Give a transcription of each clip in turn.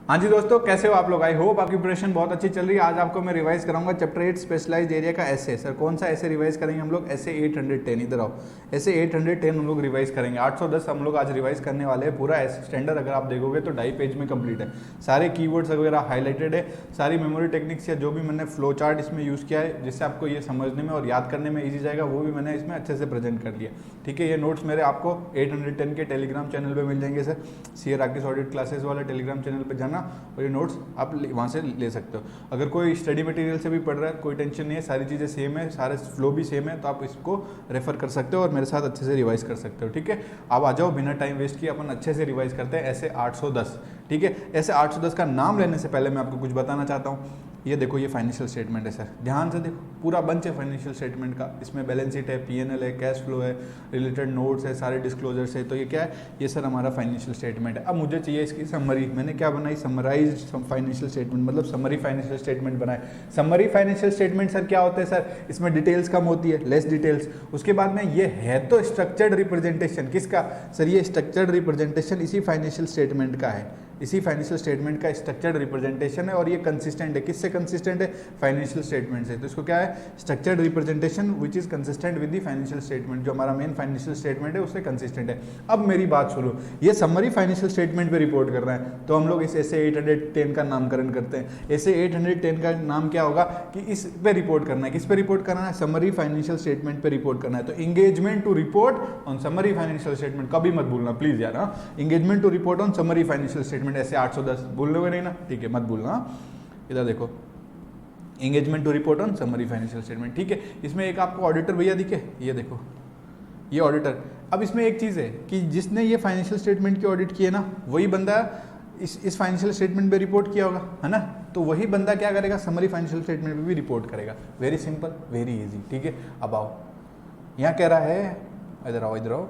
हाँ जी दोस्तों, कैसे हो आप लोग। आई होप आपकी प्रिपरेशन बहुत अच्छी चल रही है। आज आपको मैं रिवाइज कराऊंगा चैप्टर 8 स्पेशलाइज्ड एरिया का एसए। सर कौन सा एसए रिवाइज करेंगे हम लोग? एसए 810। इधर आओ, एसए 810 हम लोग रिवाइज करेंगे। 810 हम लोग आज रिवाइज करने वाले हैं। पूरा एस स्टैंडर्ड अगर आप देखोगे तो 2.5 पेज में कंप्लीट है। सारे कीवर्ड्स वगैरह हाईलाइटेड है, सारी मेमोरी टेक्निक्स या जो भी मैंने फ्लो चार्ट इसमें यूज़ किया है जिससे आपको ये समझने में और याद करने में ईजी जाएगा, वो भी मैंने इसमें अच्छे से प्रेजेंट कर लिया। ठीक है, ये नोट्स मेरे आपको 810 के टेलीग्राम चैनल पर मिल जाएंगे। Sir CA Rakesh audit classes वाला टेलीग्राम चैनल पर जाना और ये नोट्स आप वहाँ से ले सकते हो। अगर कोई स्टडी मटेरियल से भी पढ़ रहा है, कोई टेंशन नहीं है, सारी चीज़ें सेम है, सारे फ्लो भी सेम है, तो आप इसको रेफर कर सकते हो और मेरे साथ अच्छे से रिवाइज कर सकते हो। ठीक है, आप आ जाओ, बिना टाइम वेस्ट किए अपन अच्छे से रिवाइज करते हैं ऐसे 810। ठीक है, ऐसे 810 का नाम लेने से पहले मैं आपको कुछ बताना चाहता हूँ। ये देखो, ये फाइनेंशियल स्टेटमेंट है। सर ध्यान से देखो, पूरा बंच है फाइनेंशियल स्टेटमेंट का। इसमें बैलेंस शीट है, पीएनएल है, कैश फ्लो है, रिलेटेड नोट्स है, सारे डिस्क्लोजर्स है। तो ये क्या है? ये सर हमारा फाइनेंशियल स्टेटमेंट है। अब मुझे चाहिए इसकी समरी। मैंने क्या बनाई? समराइज फाइनेंशियल स्टेटमेंट, मतलब समरी फाइनेंशियल स्टेटमेंट बनाए। समरी फाइनेंशियल स्टेटमेंट सर क्या होता है? सर इसमें डिटेल्स कम होती है, लेस डिटेल्स। उसके बाद में ये है तो स्ट्रक्चर्ड रिप्रेजेंटेशन। किसका? सर ये स्ट्रक्चर्ड रिप्रेजेंटेशन इसी फाइनेंशियल स्टेटमेंट का है। इसी फाइनेंशियल स्टेटमेंट का स्ट्रक्चर्ड रिप्रेजेंटेशन है और ये कंसिस्टेंट है। किससे कंसिस्टेंट है? फाइनेंशियल स्टेटमेंट से। तो इसको क्या है? Structured representation which is consistent with the financial statement. जो हमारा मेन फाइनेंशियल स्टेटमेंट है उससे कंसिस्टेंट है। अब मेरी बात सुनो, ये समरी फाइनेंशियल स्टेटमेंट पे रिपोर्ट कर रहा है, तो हम लोग इस एसे 810 का नामकरण करते हैं। एसे 810 का नाम क्या होगा कि इस पे रिपोर्ट करना है। किस पे रिपोर्ट करना है? समरी फाइनेंशियल स्टेटमेंट पे रिपोर्ट करना है। तो engagement to report on summary financial statement, कभी मत भूलना प्लीज यार। Engagement to report on summary financial statement ऐसे 810 बोल लोगे नहीं ना? ठीक है, मत भूलना। इधर देखो, engagement to report on summary financial statement. ठीक है, इसमें एक आपको ऑडिटर भैया दिखे, ये देखो, ये ऑडिटर। अब इसमें एक चीज़ है कि जिसने ये फाइनेंशियल स्टेटमेंट की ऑडिट की है ना, वही बंदा इस फाइनेंशियल स्टेटमेंट पे रिपोर्ट किया होगा, है ना? तो वही बंदा क्या करेगा? समरी फाइनेंशियल स्टेटमेंट पे भी रिपोर्ट करेगा। Very simple, very easy. ठीक है, अब आओ, यहाँ कह रहा है, इधर आओ, इधर आओ,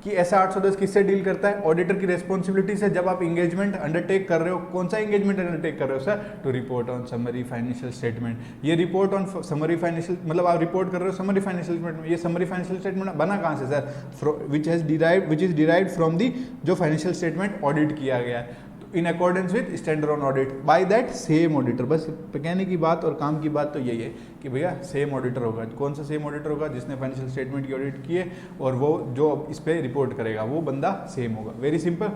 कि ऐसा 810 किससे डील करता है? ऑडिटर की रेस्पॉन्सिबिलिटी से। जब आप इंगेजमेंट अंडरटेक कर रहे हो, कौन सा इंगेजमेंट अंडरटेक कर रहे हो sir? To report on summary financial statement. ये रिपोर्ट ऑन समरी फाइनेंशियल, मतलब आप रिपोर्ट कर रहे हो समरी फाइनेंशियल स्टेटमेंट। ये समरी फाइनेंशियल स्टेटमेंट बना कहाँ से sir? Which is derived from the जो फाइनेंशियल स्टेटमेंट ऑडिट किया गया है in accordance with standard on audit by that same auditor. बस कहने की बात और काम की बात तो यही है कि भैया सेम ऑडिटर होगा। कौन सा सेम ऑडिटर होगा? जिसने फाइनेंशियल स्टेटमेंट की ऑडिट की है और वो जो इस पर रिपोर्ट करेगा वो बंदा सेम होगा। Very simple.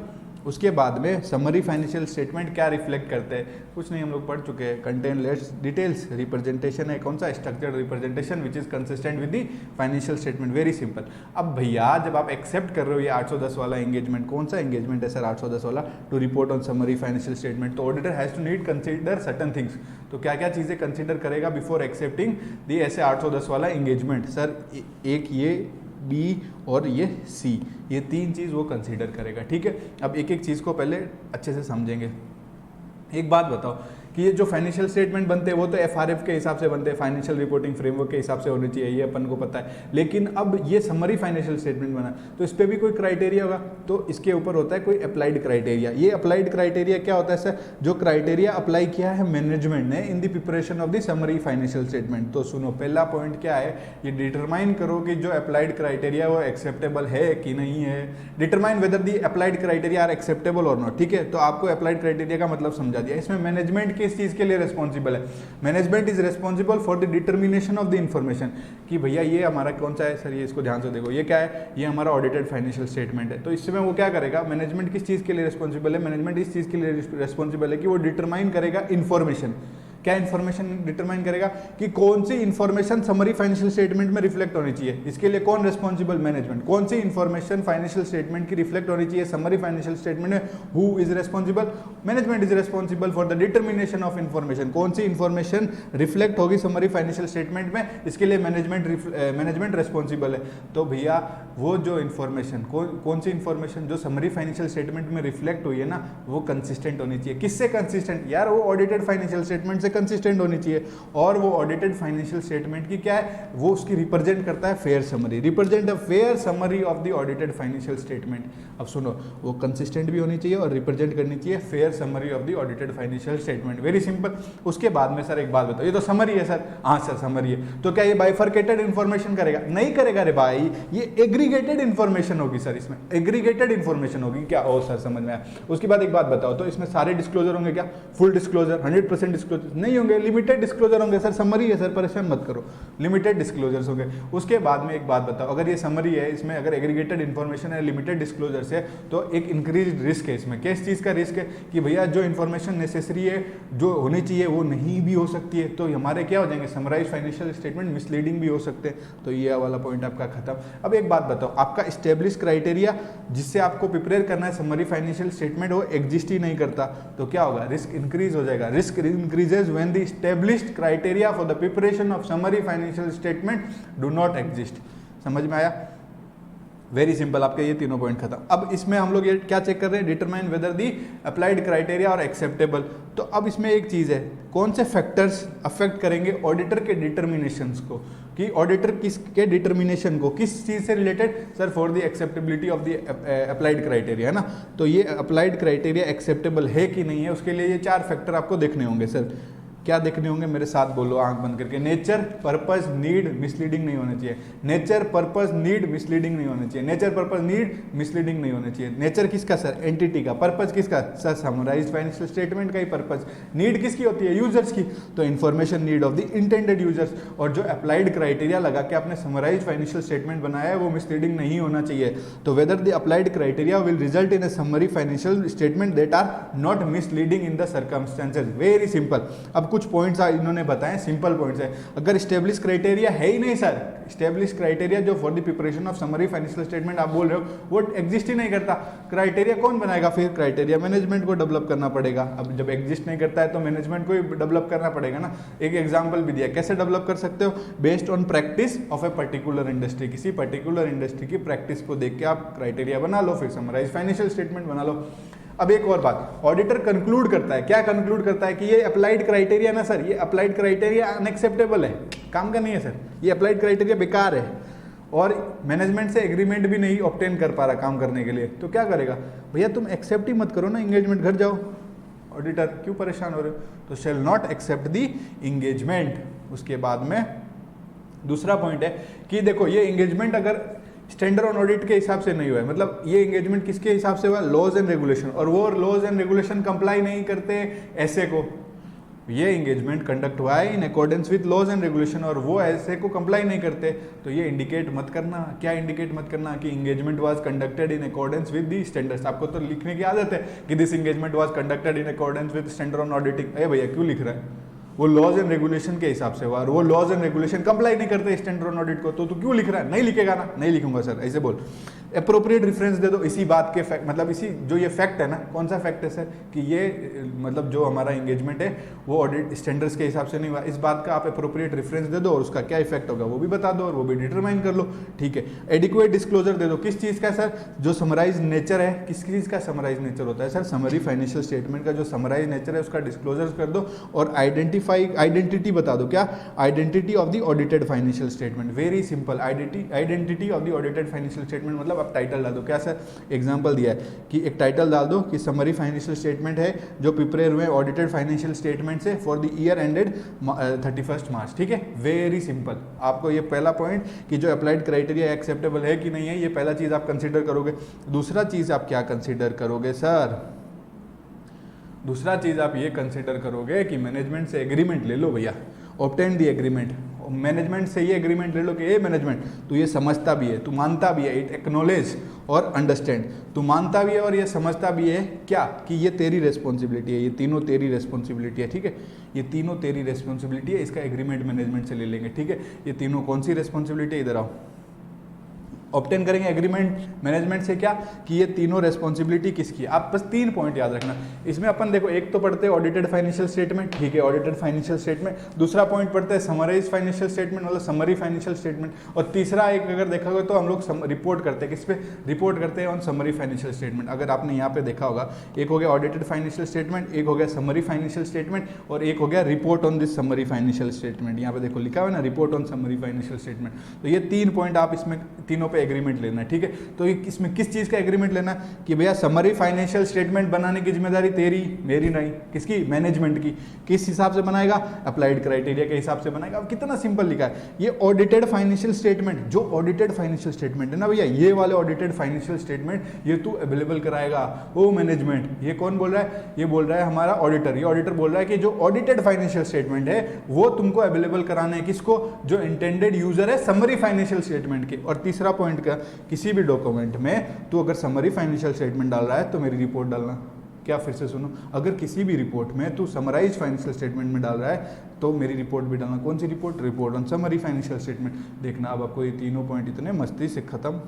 उसके बाद में समरी फाइनेंशियल स्टेटमेंट क्या रिफ्लेक्ट करते हैं? कुछ नहीं, हम लोग पढ़ चुके हैं। कंटेन लेस डिटेल्स, रिप्रेजेंटेशन है कौन सा? Structured representation which is consistent with the financial statement. Very simple. अब भैया जब आप एक्सेप्ट कर रहे हो ये 810 वाला एंगेजमेंट, कौन सा एंगेजमेंट है सर? 810 वाला, to report on summary financial statement. तो auditor has to need consider certain things. तो क्या क्या चीज़ें कंसिडर करेगा बिफोर एक्सेप्टिंग दी ऐसे 810 वाला एंगेजमेंट? सर एक ये बी और ये सी, ये तीन चीज़ वो कंसीडर करेगा। ठीक है, अब एक एक चीज़ को पहले अच्छे से समझेंगे। एक बात बताओ कि ये जो फाइनेंशियल स्टेटमेंट बनते हैं वो तो एफआरएफ के हिसाब से बनते हैं, फाइनेंशियल रिपोर्टिंग फ्रेमवर्क के हिसाब से होने चाहिए, ये अपन को पता है। लेकिन अब ये समरी फाइनेंशियल स्टेटमेंट बना तो इस पर भी कोई क्राइटेरिया होगा, तो इसके ऊपर होता है कोई अप्लाइड क्राइटेरिया। ये अप्लाइड क्राइटेरिया क्या होता है सर? जो क्राइटेरिया अप्लाई किया है मैनेजमेंट ने in the preparation of the summary financial statement. तो सुनो, पहला पॉइंट क्या है? ये डिटरमाइन करो कि जो अप्लाइड क्राइटेरिया वो एक्सेप्टेबल है कि नहीं है। Determine whether the applied criteria are acceptable और नॉट। ठीक है, तो आपको अप्लाइड क्राइटेरिया का मतलब समझा दिया। इसमें मैनेजमेंट किस चीज के लिए रिस्पॉन्सिबल है? Management is responsible for the determination of the information. कि भैया ये हमारा कौन सा है सर? ये इसको ध्यान से देखो, ये क्या है? ये हमारा ऑडिटेड फाइनेंशियल स्टेटमेंट है। तो इसमें वो क्या करेगा? मैनेजमेंट किस चीज के लिए रिस्पॉन्सिबल है? मैनेजमेंट इस चीज के लिए रिस्पॉन्सिबल है कि वो डिटरमाइन करेगा इंफॉर्मेशन। क्या इन्फॉर्मेशन डिटरमाइन करेगा? कि कौन सी इन्फॉर्मेशन समरी फाइनेंशियल स्टेटमेंट में रिफ्लेक्ट होनी चाहिए। इसके लिए कौन रिस्पॉन्सिबल? मैनेजमेंट। कौन सी इन्फॉर्मेशन फाइनेंशियल स्टेटमेंट की रिफ्लेक्ट होनी चाहिए समरी फाइनेंशियल स्टेटमेंट में? Who is responsible? Management is responsible for the determination of information. कौन सी इन्फॉर्मेशन रिफ्लेक्ट होगी समरी फाइनेंशियल स्टेटमेंट में? इसके लिए मैनेजमेंट रिस्पॉन्सिबल है। तो भैया वो जो इन्फॉर्मेशन, कौन सी इन्फॉर्मेशन जो समरी फाइनेंशियल स्टेटमेंट में रिफ्लेक्ट हुई है ना, वो कंसिस्टेंट होनी चाहिए। किससे कंसिस्टेंट? यार वो ऑडिटेड फाइनेंशियल स्टेटमेंट से कंसिस्टेंट होनी चाहिए, और वो ऑडिटेड फाइनेंशियल स्टेटमेंट की क्या है, वो उसकी रिप्रेजेंट करता है fair summary, represent a fair summary of the audited financial statement. अब सुनो, वो कंसिस्टेंट भी होनी चाहिए और रिप्रेजेंट करनी चाहिए fair summary of the audited financial statement. Very simple. उसके बाद में सर एक बात बताओ, ये तो समरी है सर, हाँ सर समरी है, तो क्या ये बाइफर्केटेड इन्फॉर्मेशन करेगा? नहीं करेगा रे भाई, ये एग्रीगेटेड इन्फॉर्मेशन होगी सर, इसमें एग्रीगेटेड इन्फॉर्मेशन होगी। क्या ओ सर समझ में आया। उसके बाद एक बात बताओ, तो इसमें सारे डिस्क्लोजर होंगे क्या? फुल डिस्क्लोजर 100% डिस्क्लोजर नहीं होंगे, लिमिटेड डिस्क्लोजर होंगे सर, समरी है सर, परेशान मत करो, लिमिटेड डिस्क्लोजर्स होंगे। उसके बाद में एक बात बताओ, अगर ये समरी है, इसमें अगर एग्रीगेटेड इन्फॉर्मेशन है, लिमिटेड डिस्क्लोजर से, तो एक इंक्रीज रिस्क है इसमें। किस चीज़ का रिस्क है कि भैया जो इन्फॉर्मेशन नेसेसरी है, जो होनी चाहिए, वो नहीं भी हो सकती है, तो हमारे क्या हो जाएंगे, समराइज फाइनेंशियल स्टेटमेंट मिसलीडिंग भी हो सकते हैं। तो ये वाला पॉइंट आपका खत्म। अब एक बात बताओ, आपका स्टेब्लिश क्राइटेरिया जिससे आपको प्रिपेयर करना है समरी फाइनेंशियल स्टेटमेंट, वो एग्जिस्ट ही नहीं करता, तो क्या होगा, रिस्क इंक्रीज हो जाएगा। Risk increases when the established criteria for the preparation of summary financial statement do not exist. समझ में आया? वेरी सिंपल, आपके ये तीनों पॉइंट खत्म। अब इसमें हम लोग ये क्या चेक कर रहे हैं, determine whether the applied criteria और एक्सेप्टेबल। तो अब इसमें एक चीज़ है, कौन से फैक्टर्स अफेक्ट करेंगे ऑडिटर के डिटर्मिनेशंस को, कि ऑडिटर किसके डिटर्मिनेशन को, किस चीज़ से related, sir for the acceptability of the applied criteria, है ना। तो ये अप्लाइड क्राइटेरिया एक्सेप्टेबल है कि नहीं है, उसके लिए ये 4 फैक्टर आपको देखने होंगे। सर क्या देखने होंगे, मेरे साथ बोलो आंख बंद करके। नेचर, पर्पस, नीड, मिसलीडिंग नहीं होना चाहिए। नेचर, पर्पस, नीड, मिसलीडिंग नहीं होना चाहिए। नेचर, पर्पस, नीड, मिसलीडिंग नहीं होना चाहिए। नेचर किसका सर, एंटिटी का। पर्पस किसका सर, समराइज्ड फाइनेंशियल स्टेटमेंट का ही पर्पस। नीड किसकी होती है, यूजर्स की, तो information need of the intended users. और जो अप्लाइड क्राइटेरिया लगा के आपने समराइज्ड फाइनेंशियल स्टेटमेंट बनाया है, वो मिसलीडिंग नहीं होना चाहिए। तो whether the applied criteria will result in a summary financial statement that are not misleading in the circumstances. Very simple. अब कुछ पॉइंट्स इन्होंने बताए, सिंपल पॉइंट्स है। अगर स्टेब्लिश क्राइटेरिया है ही नहीं सर, स्टेब्लिश क्राइटेरिया जो for the preparation of summary financial statement आप बोल रहे हो, वो एग्जिस्ट ही नहीं करता। क्राइटेरिया कौन बनाएगा, फिर क्राइटेरिया मैनेजमेंट को डेवलप करना पड़ेगा। अब जब एग्जिस्ट नहीं करता है तो मैनेजमेंट को ही डेवलप करना पड़ेगा ना। एक एग्जांपल भी दिया, कैसे डेवलप कर सकते हो, based on practice of a particular industry. किसी पर्टिकुलर इंडस्ट्री की प्रैक्टिस को देख के आप क्राइटेरिया बना लो, फिर समराइज फाइनेंशियल स्टेटमेंट बना लो। अब एक और बात, ऑडिटर कंक्लूड करता है, क्या कंक्लूड करता है कि ये अप्लाइड क्राइटेरिया ना सर, ये अप्लाइड क्राइटेरिया अनएक्सेप्टेबल है, काम का नहीं है सर, ये अप्लाइड क्राइटेरिया बेकार है, और मैनेजमेंट से एग्रीमेंट भी नहीं ऑब्टेन कर पा रहा काम करने के लिए, तो क्या करेगा, भैया तुम एक्सेप्ट ही मत करो ना एंगेजमेंट, घर जाओ। ऑडिटर क्यों परेशान हो रहे हो, तो shall not accept the engagement. उसके बाद में दूसरा पॉइंट है कि देखो ये एंगेजमेंट अगर स्टैंडर्ड ऑन ऑडिट के हिसाब से नहीं हुआ है, मतलब ये एंगेजमेंट किसके हिसाब से हुआ, लॉज एंड रेगुलेशन, और वो लॉज एंड रेगुलेशन कंप्लाई नहीं करते ऐसे को, ये एंगेजमेंट कंडक्ट हुआ है in accordance with laws and regulation, और वो ऐसे को कंप्लाई नहीं करते, तो ये इंडिकेट मत करना। क्या इंडिकेट मत करना, कि engagement was conducted in accordance with the standards. आपको तो लिखने की आदत है कि this engagement was conducted in accordance with standard on auditing. अरे भैया क्यों लिख रहा है, वो लॉज एंड रेगुलेशन के हिसाब से हुआ, और वो लॉज एंड रेगुलेशन कंप्लाई नहीं करते स्टैंडर्ड ऑन ऑडिट को, तो तू क्यों लिख रहा है, नहीं लिखेगा ना, नहीं लिखूंगा सर, ऐसे बोल। अप्रोप्रिएट रेफरेंस दे दो इसी बात के फैक्ट, मतलब इसी जो ये फैक्ट है ना, कौन सा फैक्ट है सर, कि ये मतलब जो हमारा एंगेजमेंट है वो ऑडिट स्टैंडर्ड्स के हिसाब से नहीं हुआ, इस बात का आप अप्रोप्रिएट रेफरेंस दे दो, और उसका क्या इफेक्ट होगा वो भी बता दो, और वो भी डिटरमाइन कर लो, ठीक है। एडिक्वेट डिस्क्लोजर दे दो, किस चीज़ का सर, जो समराइज नेचर है, किस चीज़ का समराइज नेचर होता है सर, समरी फाइनेंशियल स्टेटमेंट का जो समराइज नेचर है उसका डिस्क्लोजर कर दो, और आइडेंटिटी बता दो, क्या, identity of the audited financial statement. Very simple, identity of the audited financial statement, मतलब आप टाइटल डाल दो, क्या सर, एग्जांपल दिया है कि एक टाइटल डाल दो कि समरी फाइनेंशियल स्टेटमेंट है जो प्रिपेयर हुए ऑडिटेड फाइनेंशियल स्टेटमेंट से फॉर द ईयर एंडेड 31 मार्च, ठीक है। वेरी सिंपल, आपको ये पहला पॉइंट कि जो अप्लाइड क्राइटेरिया एक्सेप्टेबल है कि नहीं है, ये पहला चीज़ आप कंसिडर करोगे। दूसरा चीज़ आप क्या कंसिडर करोगे सर, दूसरा चीज़ आप ये कंसिडर करोगे कि मैनेजमेंट से एग्रीमेंट ले लो भैया, ऑब्टेन दी एग्रीमेंट, मैनेजमेंट से ये एग्रीमेंट ले लो कि ये मैनेजमेंट तू ये समझता भी है, तू मानता भी है, इट एक्नॉलेज और अंडरस्टैंड, तू मानता भी है और ये समझता भी है क्या, कि ये तेरी रेस्पॉन्सिबिलिटी है, ये तीनों तेरी रेस्पॉन्सिबिलिटी है, ठीक है, ये तीनों तेरी रेस्पॉन्सिबिलिटी है, इसका एग्रीमेंट मैनेजमेंट से ले लेंगे, ठीक है। ये तीनों कौन सी रेस्पॉन्सिबिलिटी है, इधर आओ, ऑब्टेन करेंगे एग्रीमेंट मैनेजमेंट से क्या कि ये तीनों रेस्पॉन्सिबिलिटी किसकी है। आप बस 3 पॉइंट याद रखना इसमें। अपन देखो एक तो पढ़ते हैं ऑडिटेड फाइनेंशियल स्टेटमेंट, ठीक है, ऑडिटेड फाइनेंशियल स्टेटमेंट। दूसरा पॉइंट पढ़ते हैं समराइज फाइनेंशियल स्टेटमेंट, मतलब समरी फाइनेंशियल स्टेटमेंट। और तीसरा एक अगर देखा होगा तो हम लोग रिपोर्ट करते हैं, किस पे रिपोर्ट करते हैं, ऑन समरी फाइनेंशियल स्टेटमेंट। अगर आपने यहाँ पे देखा होगा, एक हो गया ऑडिटेड फाइनेंशियल स्टेटमेंट, एक हो गया समरी फाइनेंशियल स्टेटमेंट, और एक हो गया report on this summary financial statement. यहाँ पे देखो लिखा हुआ है ना, report on summary financial statement. तो ये 3 पॉइंट आप इसमें तीनों पे एग्रीमेंट लेना है, ठीक है। तो इसमें किस चीज का एग्रीमेंट लेना कि भैया समरी फाइनेंशियल स्टेटमेंट बनाने की जिम्मेदारी तेरी, मेरी नहीं, किसकी, मैनेजमेंट की। किस हिसाब से बनाएगा, अप्लाइड क्राइटेरिया के हिसाब से बनाएगा। अब कितना सिंपल लिखा है ये ऑडिटेड फाइनेंशियल स्टेटमेंट। जो ऑडिटेड फाइनेंशियल स्टेटमेंट है ना भैया, ये वाले ऑडिटेड फाइनेंशियल स्टेटमेंट ये तू अवेलेबल कराएगा। ओ मैनेजमेंट, ये कौन बोल रहा है, ये बोल रहा है हमारा ऑडिटर। ये ऑडिटर बोल रहा है कि जो ऑडिटेड फाइनेंशियल स्टेटमेंट है वो तुमको अवेलेबल कराना है, किसको, जो इंटेंडेड यूजर है समरी फाइनेंशियल स्टेटमेंट के। और तीसरा पॉइंट का, किसी भी डॉक्यूमेंट में तू अगर समरी फाइनेंशियल स्टेटमेंट डाल रहा है तो मेरी रिपोर्ट डालना। क्या, फिर से सुनो, अगर किसी भी रिपोर्ट में तू समराइज फाइनेंशियल स्टेटमेंट में डाल रहा है तो मेरी रिपोर्ट भी डालना। कौन सी report, report on summary financial statement. देखना अब आपको ये तीनों पॉइंट इतने मस्ती से खत्म।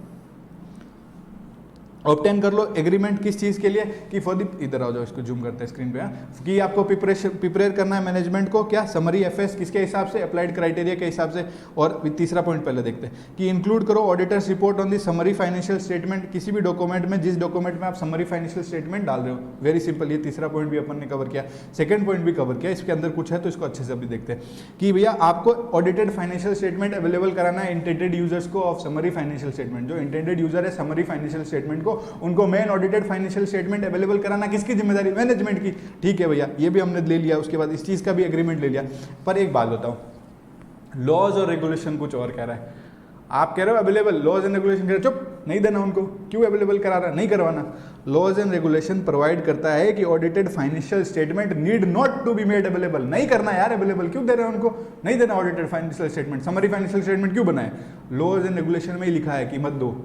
ऑब्टेन कर लो एग्रीमेंट किस चीज़ के लिए कि फॉर द, इधर आओ जाओ, इसको जूम करते हैं स्क्रीन पे, कि आपको प्रिपेयर करना है मैनेजमेंट को, क्या, समरी एफएस किसके हिसाब से, अप्लाइड क्राइटेरिया के हिसाब से। और तीसरा पॉइंट पहले देखते हैं कि इंक्लूड करो auditors report on the summary financial statement, किसी भी डॉक्यूमेंट में, जिस डॉक्यूमेंट में आप समरी फाइनेंशियल स्टेटमेंट डाल रहे हो। वेरी सिंपल, ये तीसरा पॉइंट भी अपन ने कवर किया, सेकंड पॉइंट भी कवर किया, इसके अंदर कुछ है तो इसको अच्छे से अभी देखते हैं कि भैया आपको ऑडिटेड फाइनेंशियल स्टेटमेंट अवेलेबल कराना है इंटेंडेड यूजर्स को ऑफ समरी फाइनेंशियल स्टेटमेंट। जो इंटेंडेड यूजर है समरी फाइनेंशियल स्टेटमेंट को, उनको main audited financial statement available कराना किसकी जिम्मेदारी, मैनेजमेंट की। ठीक है भैया, ये भी हमने ले लिया, उसके बाद इस चीज का भी एग्रीमेंट ले लिया। पर एक बात बताओ, लॉज और रेगुलेशन कुछ और कह रहा है। आप कह रहे हो अवेलेबल, लॉज एंड रेगुलेशन कह रहे हो, चुप, नहीं देना उनको, क्यों अवेलेबल करा रहा है, नहीं करवाना। लॉज एंड रेगुलेशन प्रोवाइड करता है कि audited financial statement need not to be made available. नहीं करना यार अवेलेबल, क्यों दे रहे हैं उनको, नहीं देना audited financial statement. Summary financial statement क्यों बनाए, लॉज एंड रेगुलेशन में ही लिखा है कि मत दो,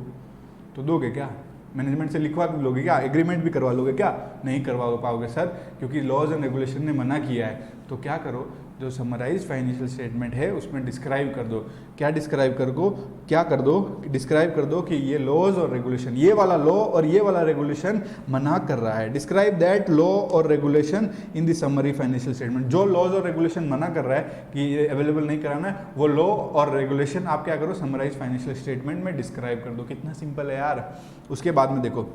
तो दोगे क्या, मैनेजमेंट से लिखवा भी लोगे क्या, एग्रीमेंट भी करवा लोगे क्या, नहीं करवा पाओगे सर, क्योंकि लॉज एंड रेगुलेशन ने मना किया है। तो क्या करो, जो समराइज फाइनेंशियल स्टेटमेंट है उसमें डिस्क्राइब कर दो। क्या डिस्क्राइब कर दो, क्या कर दो, डिस्क्राइब कर दो कि ये लॉज और रेगुलेशन, ये वाला लॉ और ये वाला रेगुलेशन मना कर रहा है। डिस्क्राइब दैट लॉ और regulation in the summary financial statement. जो लॉज और रेगुलेशन मना कर रहा है कि ये अवेलेबल नहीं कराना है, वो लॉ और रेगुलेशन आप क्या करो, समराइज फाइनेंशियल स्टेटमेंट में डिस्क्राइब कर दो। कितना सिंपल है यार। उसके बाद में देखो,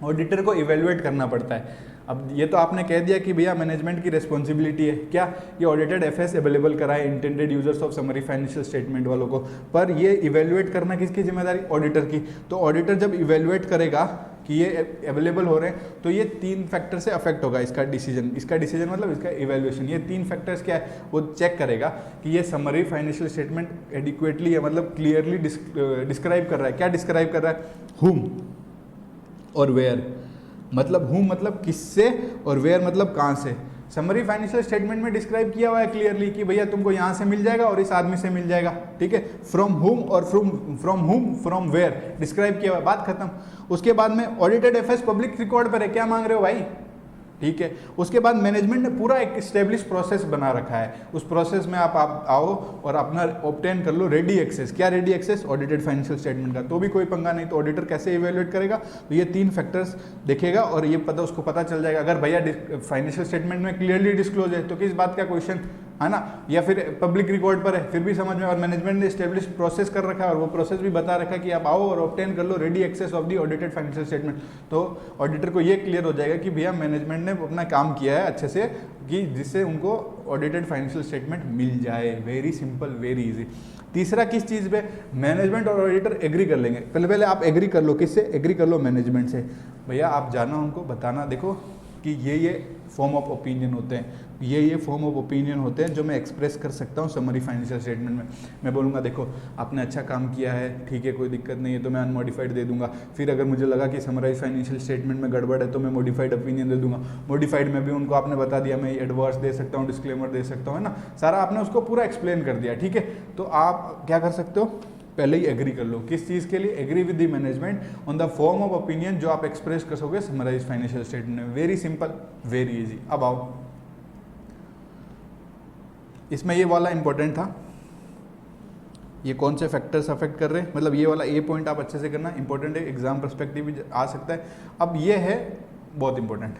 ऑडिटर को इवेल्युएट करना पड़ता है। अब ये तो आपने कह दिया कि भैया मैनेजमेंट की रिस्पॉन्सिबिलिटी है, क्या, ये ऑडिटेड एफएस अवेलेबल कराए intended users of summary financial statement वालों को। पर ये इवेल्युएट करना किसकी जिम्मेदारी, ऑडिटर की। तो ऑडिटर जब इवेल्युएट करेगा कि ये अवेलेबल हो रहे हैं, तो ये 3 फैक्टर से अफेक्ट होगा इसका डिसीजन। इसका डिसीजन मतलब इसका इवेल्युएशन। ये 3 फैक्टर्स क्या है, वो चेक करेगा कि ये समरी फाइनेंशियल स्टेटमेंट एडिक्वेटली है, मतलब क्लियरली डिस्क्राइब कर रहा है। क्या डिस्क्राइब कर रहा है, हुम और वेयर, मतलब हुम मतलब किससे और वेयर मतलब कहाँ से। समरी फाइनेंशियल स्टेटमेंट में डिस्क्राइब किया हुआ है क्लियरली कि भैया तुमको यहाँ से मिल जाएगा और इस आदमी से मिल जाएगा, ठीक है। फ्रॉम हुम और फ्रॉम हुम फ्रॉम वेयर डिस्क्राइब किया हुआ है, बात खत्म। उसके बाद में ऑडिटेड एफएस पब्लिक रिकॉर्ड पर है, क्या मांग रहे हो भाई, ठीक है। उसके बाद मैनेजमेंट ने पूरा एक स्टेब्लिश प्रोसेस बना रखा है, उस प्रोसेस में आप आओ और अपना ऑब्टेन कर लो रेडी एक्सेस। क्या ready access, audited financial statement का। तो भी कोई पंगा नहीं, तो ऑडिटर कैसे इवेल्युएट करेगा, तो ये 3 फैक्टर्स देखेगा और ये उसको पता चल जाएगा। अगर भैया फाइनेंशियल स्टेटमेंट में क्लियरली डिस्क्लोज है तो किस बात का क्वेश्चन है ना, या फिर पब्लिक रिकॉर्ड पर है फिर भी समझ में। और मैनेजमेंट ने स्टेब्लिश प्रोसेस कर रखा है और वो प्रोसेस भी बता रखा है कि आप आओ और ऑब्टेन कर लो ready access of the audited financial statement. तो ऑडिटर को ये क्लियर हो जाएगा कि भैया मैनेजमेंट ने अपना काम किया है अच्छे से, कि जिससे उनको ऑडिटेड फाइनेंशियल स्टेटमेंट मिल जाए। Very simple, very easy. तीसरा किस चीज़ पे, मैनेजमेंट और ऑडिटर एग्री कर लेंगे। पहले आप एग्री कर लो, किससे एग्री कर लो, मैनेजमेंट से। भैया आप जाना उनको बताना, देखो कि ये फॉर्म ऑफ ओपिनियन होते हैं, ये फॉर्म ऑफ ओपिनियन होते हैं जो मैं एक्सप्रेस कर सकता हूँ समरी फाइनेंशियल स्टेटमेंट में। मैं बोलूँगा देखो आपने अच्छा काम किया है, ठीक है, कोई दिक्कत नहीं है, तो मैं अनमोडिफाइड दे दूंगा। फिर अगर मुझे लगा कि समराइज फाइनेंशियल स्टेटमेंट में गड़बड़ है तो मैं मॉडिफाइड ओपिनियन दे दूंगा। मॉडिफाइड में भी उनको आपने बता दिया, मैं एडवर्स दे सकता हूँ, डिस्क्लेमर दे सकता हूँ, है ना, सारा आपने उसको पूरा एक्सप्लेन कर दिया, ठीक है। तो आप क्या कर सकते हो, पहले ही एग्री कर लो। किस चीज़ के लिए, agree with the management on the form of opinion जो आप एक्सप्रेस कर सकोगे समराइज फाइनेंशियल स्टेटमेंट में। Very simple, very easy. अब आओ, इसमें ये वाला इंपॉर्टेंट था, ये कौन से फैक्टर्स अफेक्ट कर रहे हैं, मतलब ये वाला ए पॉइंट आप अच्छे से करना, इंपॉर्टेंट है, एग्जाम पर्सपेक्टिव भी आ सकता है। अब ये है बहुत इंपॉर्टेंट,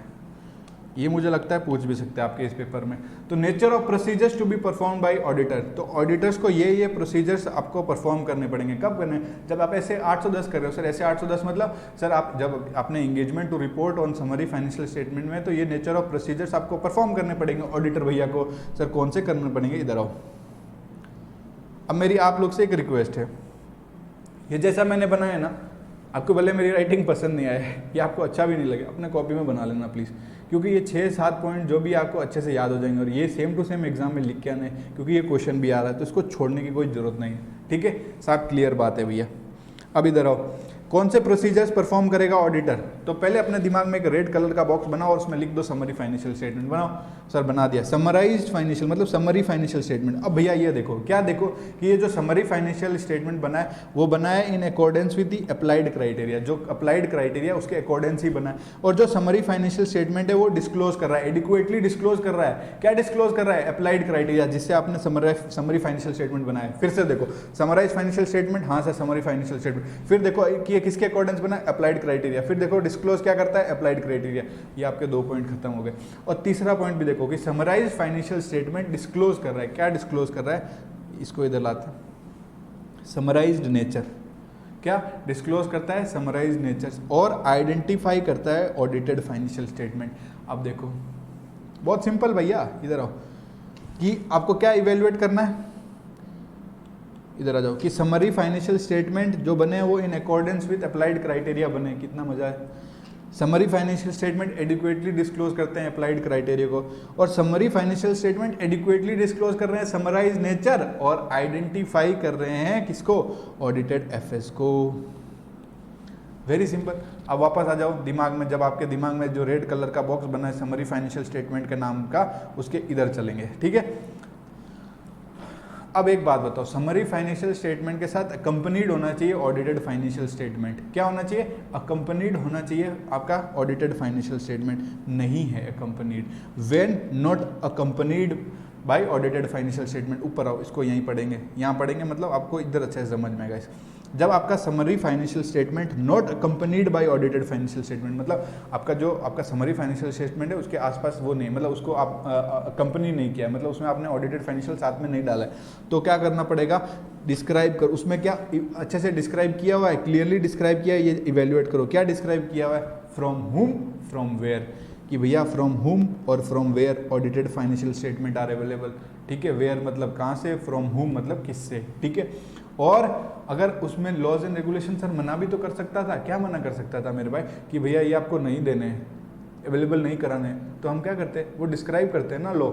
ये मुझे लगता है पूछ भी सकते हैं आपके इस पेपर में। तो nature of procedures to be perform by auditor, तो ऑडिटर्स को ये प्रोसीजर्स आपको परफॉर्म करने पड़ेंगे। कब करने, जब आप ऐसे 810 कर रहे हो। सर ऐसे 810 मतलब सर आप जब आपने engagement to report on summary financial statement में, तो ये नेचर ऑफ प्रोसीजर्स आपको परफॉर्म करने पड़ेंगे ऑडिटर भैया को। सर कौन से करने पड़ेंगे, इधर आओ। अब मेरी आप लोग से एक रिक्वेस्ट है, ये जैसा मैंने बनाया ना, आपको भले मेरी राइटिंग पसंद नहीं आया या आपको अच्छा भी नहीं लगे, अपने कॉपी में बना लेना प्लीज़, क्योंकि ये 6-7 पॉइंट जो भी आपको अच्छे से याद हो जाएंगे, और ये सेम टू सेम एग्जाम में लिख के आने, क्योंकि ये क्वेश्चन भी आ रहा है, तो इसको छोड़ने की कोई ज़रूरत नहीं है। ठीक है, साफ क्लियर बात है भैया। अब इधर आओ, कौन से प्रोसीजर्स परफॉर्म करेगा ऑडिटर, तो पहले अपने दिमाग में एक रेड कलर का बॉक्स बनाओ और उसमें लिख दो समरी फाइनेंशियल स्टेटमेंट। बनाओ सर, बना दिया। समराइज्ड फाइनेंशियल मतलब समरी फाइनेंशियल स्टेटमेंट। अब भैया ये देखो, क्या देखो कि ये जो समरी फाइनेंशियल स्टेटमेंट बना है वो बना है in accordance with the applied criteria, जो अप्लाइड क्राइटेरिया उसके अकॉर्डेंस ही बना है। और जो समरी फाइनेंशियल स्टेटमेंट है वो डिस्क्लोज कर रहा है, एडिक्वेटली डिस्क्लोज कर रहा है। क्या डिस्क्लोज कर रहा है, अप्लाइड क्राइटेरिया, जिससे आपने समरी फाइनेंशियल स्टेटमेंट बनाया। फिर से देखो, समराइज फाइनेंशियल स्टेटमेंट, हाँ सर समरी फाइनेंशियल स्टेटमेंट। फिर देखो कि ये किसके अकॉर्डेंस बना, अप्लाइड क्राइटेरिया। फिर देखो डिस्क्लोज क्या करता है, अप्लाइड क्राइटेरिया। ये आपके 2 पॉइंट खत्म हो गए। और तीसरा पॉइंट भी देखो कि समराइज फाइनेंशियल स्टेटमेंट डिस्क्लोज कर रहा है। क्या डिस्क्लोज कर रहा है, इसको इधर लाते हैं, समराइज्ड नेचर। क्या डिस्क्लोज करता है, समराइज्ड नेचर, और आइडेंटिफाई करता है ऑडिटेड फाइनेंशियल स्टेटमेंट। अब देखो बहुत सिंपल भैया, इधर आओ, कि आपको क्या इवेल्युएट करना है, इधर आ जाओ, कि समरी फाइनेंशियल स्टेटमेंट जो बने वो इन अकॉर्डेंस विद अप्लाइड क्राइटेरिया बने। कितना मजा है। Summary financial statement adequately disclose करते हैं अप्लाइड क्राइटेरिया को, और summary financial statement adequately disclose कर रहे हैं समराइज नेचर, और आइडेंटिफाई कर रहे हैं किसको, ऑडिटेड एफएस को। Very simple. अब वापस आ जाओ दिमाग में, जब आपके दिमाग में जो रेड कलर का बॉक्स बना है समरी फाइनेंशियल स्टेटमेंट के नाम का, उसके इधर चलेंगे। ठीक है, अब एक बात बताओ, समरी फाइनेंशियल स्टेटमेंट के साथ अकम्पनीड होना चाहिए ऑडिटेड फाइनेंशियल स्टेटमेंट। क्या होना चाहिए, अकम्पनीड होना चाहिए आपका ऑडिटेड फाइनेंशियल स्टेटमेंट। नहीं है accompanied, when not accompanied by audited financial statement. ऊपर आओ, इसको यहीं पढ़ेंगे, यहाँ पढ़ेंगे, मतलब आपको इधर अच्छे से समझ में आएगा। जब आपका summary financial statement not accompanied by audited financial statement, मतलब आपका जो आपका समरी फाइनेंशियल स्टेटमेंट है उसके आसपास वो नहीं, मतलब उसको आप अकम्पनी नहीं किया, मतलब उसमें आपने ऑडिटेड फाइनेंशियल साथ में नहीं डाला है, तो क्या करना पड़ेगा, डिस्क्राइब कर, उसमें क्या अच्छे से डिस्क्राइब किया हुआ है, क्लियरली डिस्क्राइब किया है, ये इवेल्युएट करो। क्या डिस्क्राइब किया हुआ है, फ्रॉम हुम, फ्रॉम वेयर, कि भैया फ्रॉम हुम और from where audited financial statement are available. ठीक है, वेयर मतलब कहाँ से, फ्रॉम हुम मतलब किससे। ठीक है, और अगर उसमें लॉज एंड रेगुलेशन सर मना भी तो कर सकता था। क्या मना कर सकता था मेरे भाई, कि भैया ये आपको नहीं देने हैं, अवेलेबल नहीं कराने हैं, तो हम क्या करते हैं, वो डिस्क्राइब करते हैं ना लॉ।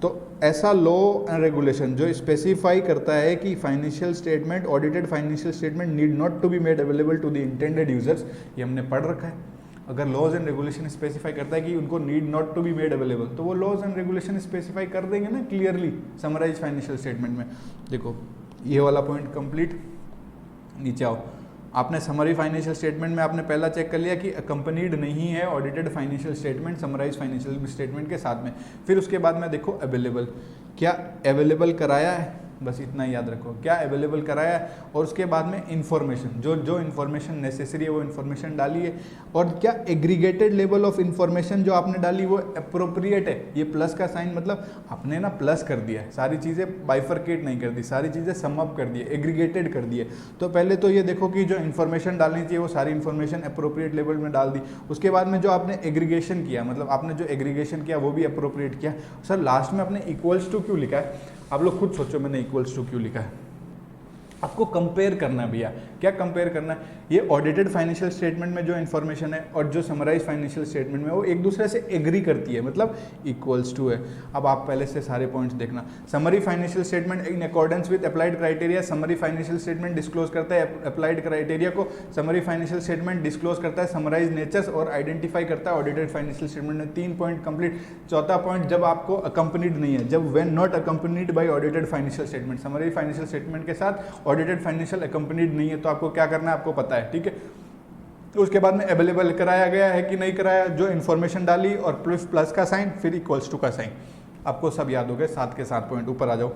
तो ऐसा लॉ एंड रेगुलेशन जो स्पेसिफाई करता है कि financial statement, audited financial statement need not to be made available to the intended users, ये हमने पढ़ रखा है। अगर लॉज एंड रेगुलेशन स्पेसिफाई करता है कि उनको need not to be made available, तो वो लॉज एंड रेगुलेशन स्पेसिफाई कर देंगे ना क्लियरली समराइज फाइनेंशियल स्टेटमेंट में। देखो ये वाला पॉइंट कंप्लीट। नीचे आओ, आपने समरी फाइनेंशियल स्टेटमेंट में आपने पहला चेक कर लिया कि अकम्पनीड नहीं है audited financial statement summarise financial statement के साथ में। फिर उसके बाद में देखो अवेलेबल, क्या अवेलेबल कराया है, बस इतना ही याद रखो, क्या अवेलेबल कराया है। और उसके बाद में इंफॉर्मेशन, जो इन्फॉर्मेशन नेसेसरी है वो इन्फॉर्मेशन डाली है। और क्या एग्रीगेटेड लेवल ऑफ इन्फॉर्मेशन जो आपने डाली वो अप्रोप्रिएट है। ये प्लस का साइन मतलब आपने ना प्लस कर दिया है, सारी चीज़ें बाइफरकेट नहीं कर दी, सारी चीज़ें सम अप कर दी, एग्रीगेटेड कर दिए। तो पहले तो ये देखो कि जो इन्फॉर्मेशन डालनी चाहिए वो सारी इन्फॉर्मेशन अप्रोप्रिएट लेवल में डाल दी। उसके बाद में जो आपने एग्रीगेशन किया, मतलब आपने जो एग्रीगेशन किया वो भी अप्रोप्रिएट किया। सर लास्ट में आपने इक्वल्स टू क्यों लिखा है, आप लोग खुद सोचो मैंने इक्वल्स टू क्यों लिखा है। आपको कंपेयर करना है भैया, क्या कंपेयर करना है, ये ऑडिटेड फाइनेंशियल स्टेटमेंट में जो इन्फॉर्मेशन है और जो समराइज फाइनेंशियल स्टेटमेंट में वो एक दूसरे से एग्री करती है, मतलब इक्वल्स टू है। अब आप पहले से सारे पॉइंट्स देखना। Summary financial statement in accordance with applied criteria, summary financial statement disclose करता है अप्लाइड क्राइटेरिया को, समरी फाइनेंशियल स्टेटमेंट डिस्क्लोज करता है समराइज नेचर्स और आइडेंटिफाई करता है ऑडिटेड फाइनेंशियल स्टेटमेंट में। 3 पॉइंट कंप्लीट। चौथा पॉइंट, जब आपको अकम्पनीड नहीं है, जब when not accompanied by audited financial statement, summary financial statement के साथ ऑडिटेड फाइनेंशियल अकम्पनीड नहीं है, तो आपको क्या करना है आपको पता है। ठीक है, तो उसके बाद में अवेलेबल कराया गया है कि नहीं कराया, जो इन्फॉर्मेशन डाली और प्लस का साइन, फिर इक्वल्स टू का साइन, आपको सब याद हो गए 7 के 7 पॉइंट। ऊपर आ जाओ,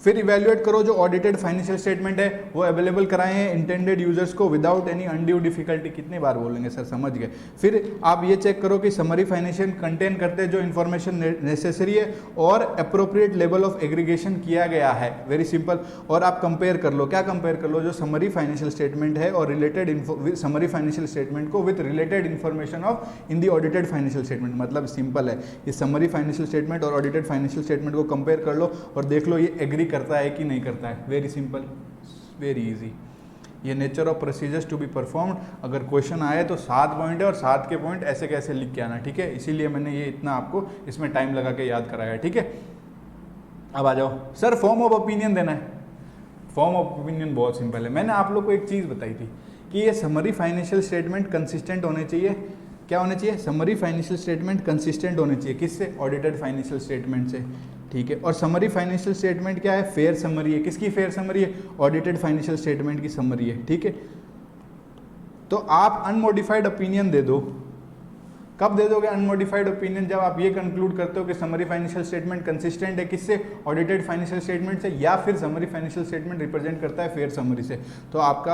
फिर इवेल्युएट करो जो ऑडिटेड फाइनेंशियल स्टेटमेंट है वो अवेलेबल कराए हैं इंटेंडेड यूजर्स को विदाउट एनी अनड्यू डिफिकल्टी। कितनी बार बोलेंगे सर, समझ गए। फिर आप ये चेक करो कि समरी फाइनेंशियल कंटेन करते हैं जो इन्फॉर्मेशन नेसेसरी है और अप्रोप्रिएट लेवल ऑफ एग्रीगेशन किया गया है, वेरी सिंपल। और आप कंपेयर कर लो, क्या कंपेयर कर लो, जो समरी फाइनेंशियल स्टेटमेंट है और रिलेटेड समरी फाइनेंशियल स्टेटमेंट को with related information of in the audited financial statement. मतलब सिंपल है, ये समरी फाइनेंशियल स्टेटमेंट और ऑडिटेड फाइनेंशियल स्टेटमेंट को कंपेयर कर लो और देख लो ये एग्री करता है कि नहीं करता है। Very simple, very easy. ये nature of procedures to be performed, अगर क्वेश्चन आए तो 7 पॉइंट है और 7 के पॉइंट ऐसे कैसे लिख के आना, ठीक है। इसीलिए मैंने ये इतना आपको इसमें टाइम लगा के याद कराया, ठीक है। अब आ जाओ सर, फॉर्म ऑफ ओपिनियन देना है। फॉर्म ऑफ ओपिनियन बहुत सिंपल है। मैंने आप लोग को एक चीज़ बताई थी कि ये समरी फाइनेंशियल स्टेटमेंट कंसिस्टेंट होने चाहिए। क्या होने चाहिए? समरी फाइनेंशियल स्टेटमेंट कंसिस्टेंट होने चाहिए। किससे? ऑडिटेड फाइनेंशियल स्टेटमेंट से, ठीक है। और समरी फाइनेंशियल स्टेटमेंट क्या है? फेयर समरी है। किसकी फेयर समरी है? ऑडिटेड फाइनेंशियल स्टेटमेंट की समरी है, ठीक है। तो आप अनमोडिफाइड ओपिनियन दे दो। कब दे दोगे अनमोडिफाइड ओपिनियन? जब आप ये कंक्लूड करते हो कि समरी फाइनेंशियल स्टेटमेंट कंसिस्टेंट है किससे? ऑडिटेड फाइनेंशियल स्टेटमेंट से, या फिर समरी फाइनेंशियल स्टेटमेंट रिप्रेजेंट करता है फेयर समरी से, तो आपका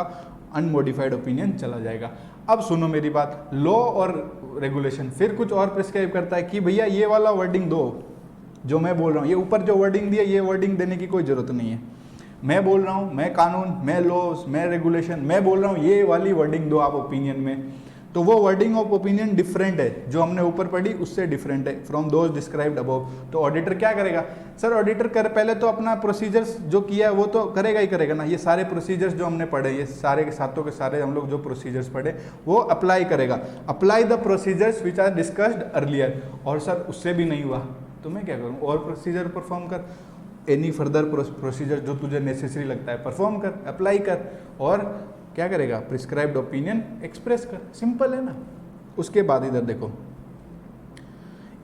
अनमोडिफाइड ओपिनियन चला जाएगा। अब सुनो मेरी बात, लॉ और रेगुलेशन फिर कुछ और प्रिस्क्राइब करता है कि भैया ये वाला वर्डिंग दो जो मैं बोल रहा हूँ। ये ऊपर जो वर्डिंग दिया, ये वर्डिंग देने की कोई जरूरत नहीं है। मैं बोल रहा हूँ, मैं कानून, मैं लॉज, मैं रेगुलेशन, मैं बोल रहा हूँ ये वाली वर्डिंग दो आप ओपिनियन में। तो वो वर्डिंग ऑफ ओपिनियन डिफरेंट है, जो हमने ऊपर पढ़ी उससे डिफरेंट है फ्रॉम दोज डिस्क्राइब्ड अबव। तो ऑडिटर क्या करेगा? सर ऑडिटर कर पहले तो अपना प्रोसीजर्स जो किया है वो तो करेगा ही करेगा ना। ये सारे प्रोसीजर्स जो हमने पढ़े, ये सारे के सातों के सारे हम लोग जो प्रोसीजर्स पढ़े वो अप्लाई करेगा। Apply the procedures which are discussed earlier. और सर उससे भी नहीं हुआ तो मैं क्या करूँ? और प्रोसीजर परफॉर्म कर, एनी फर्दर प्रोसीजर जो तुझे नेसेसरी लगता है परफॉर्म कर, अप्लाई कर, और क्या करेगा? प्रिस्क्राइब्ड ओपिनियन एक्सप्रेस कर। सिंपल है ना। उसके बाद इधर देखो,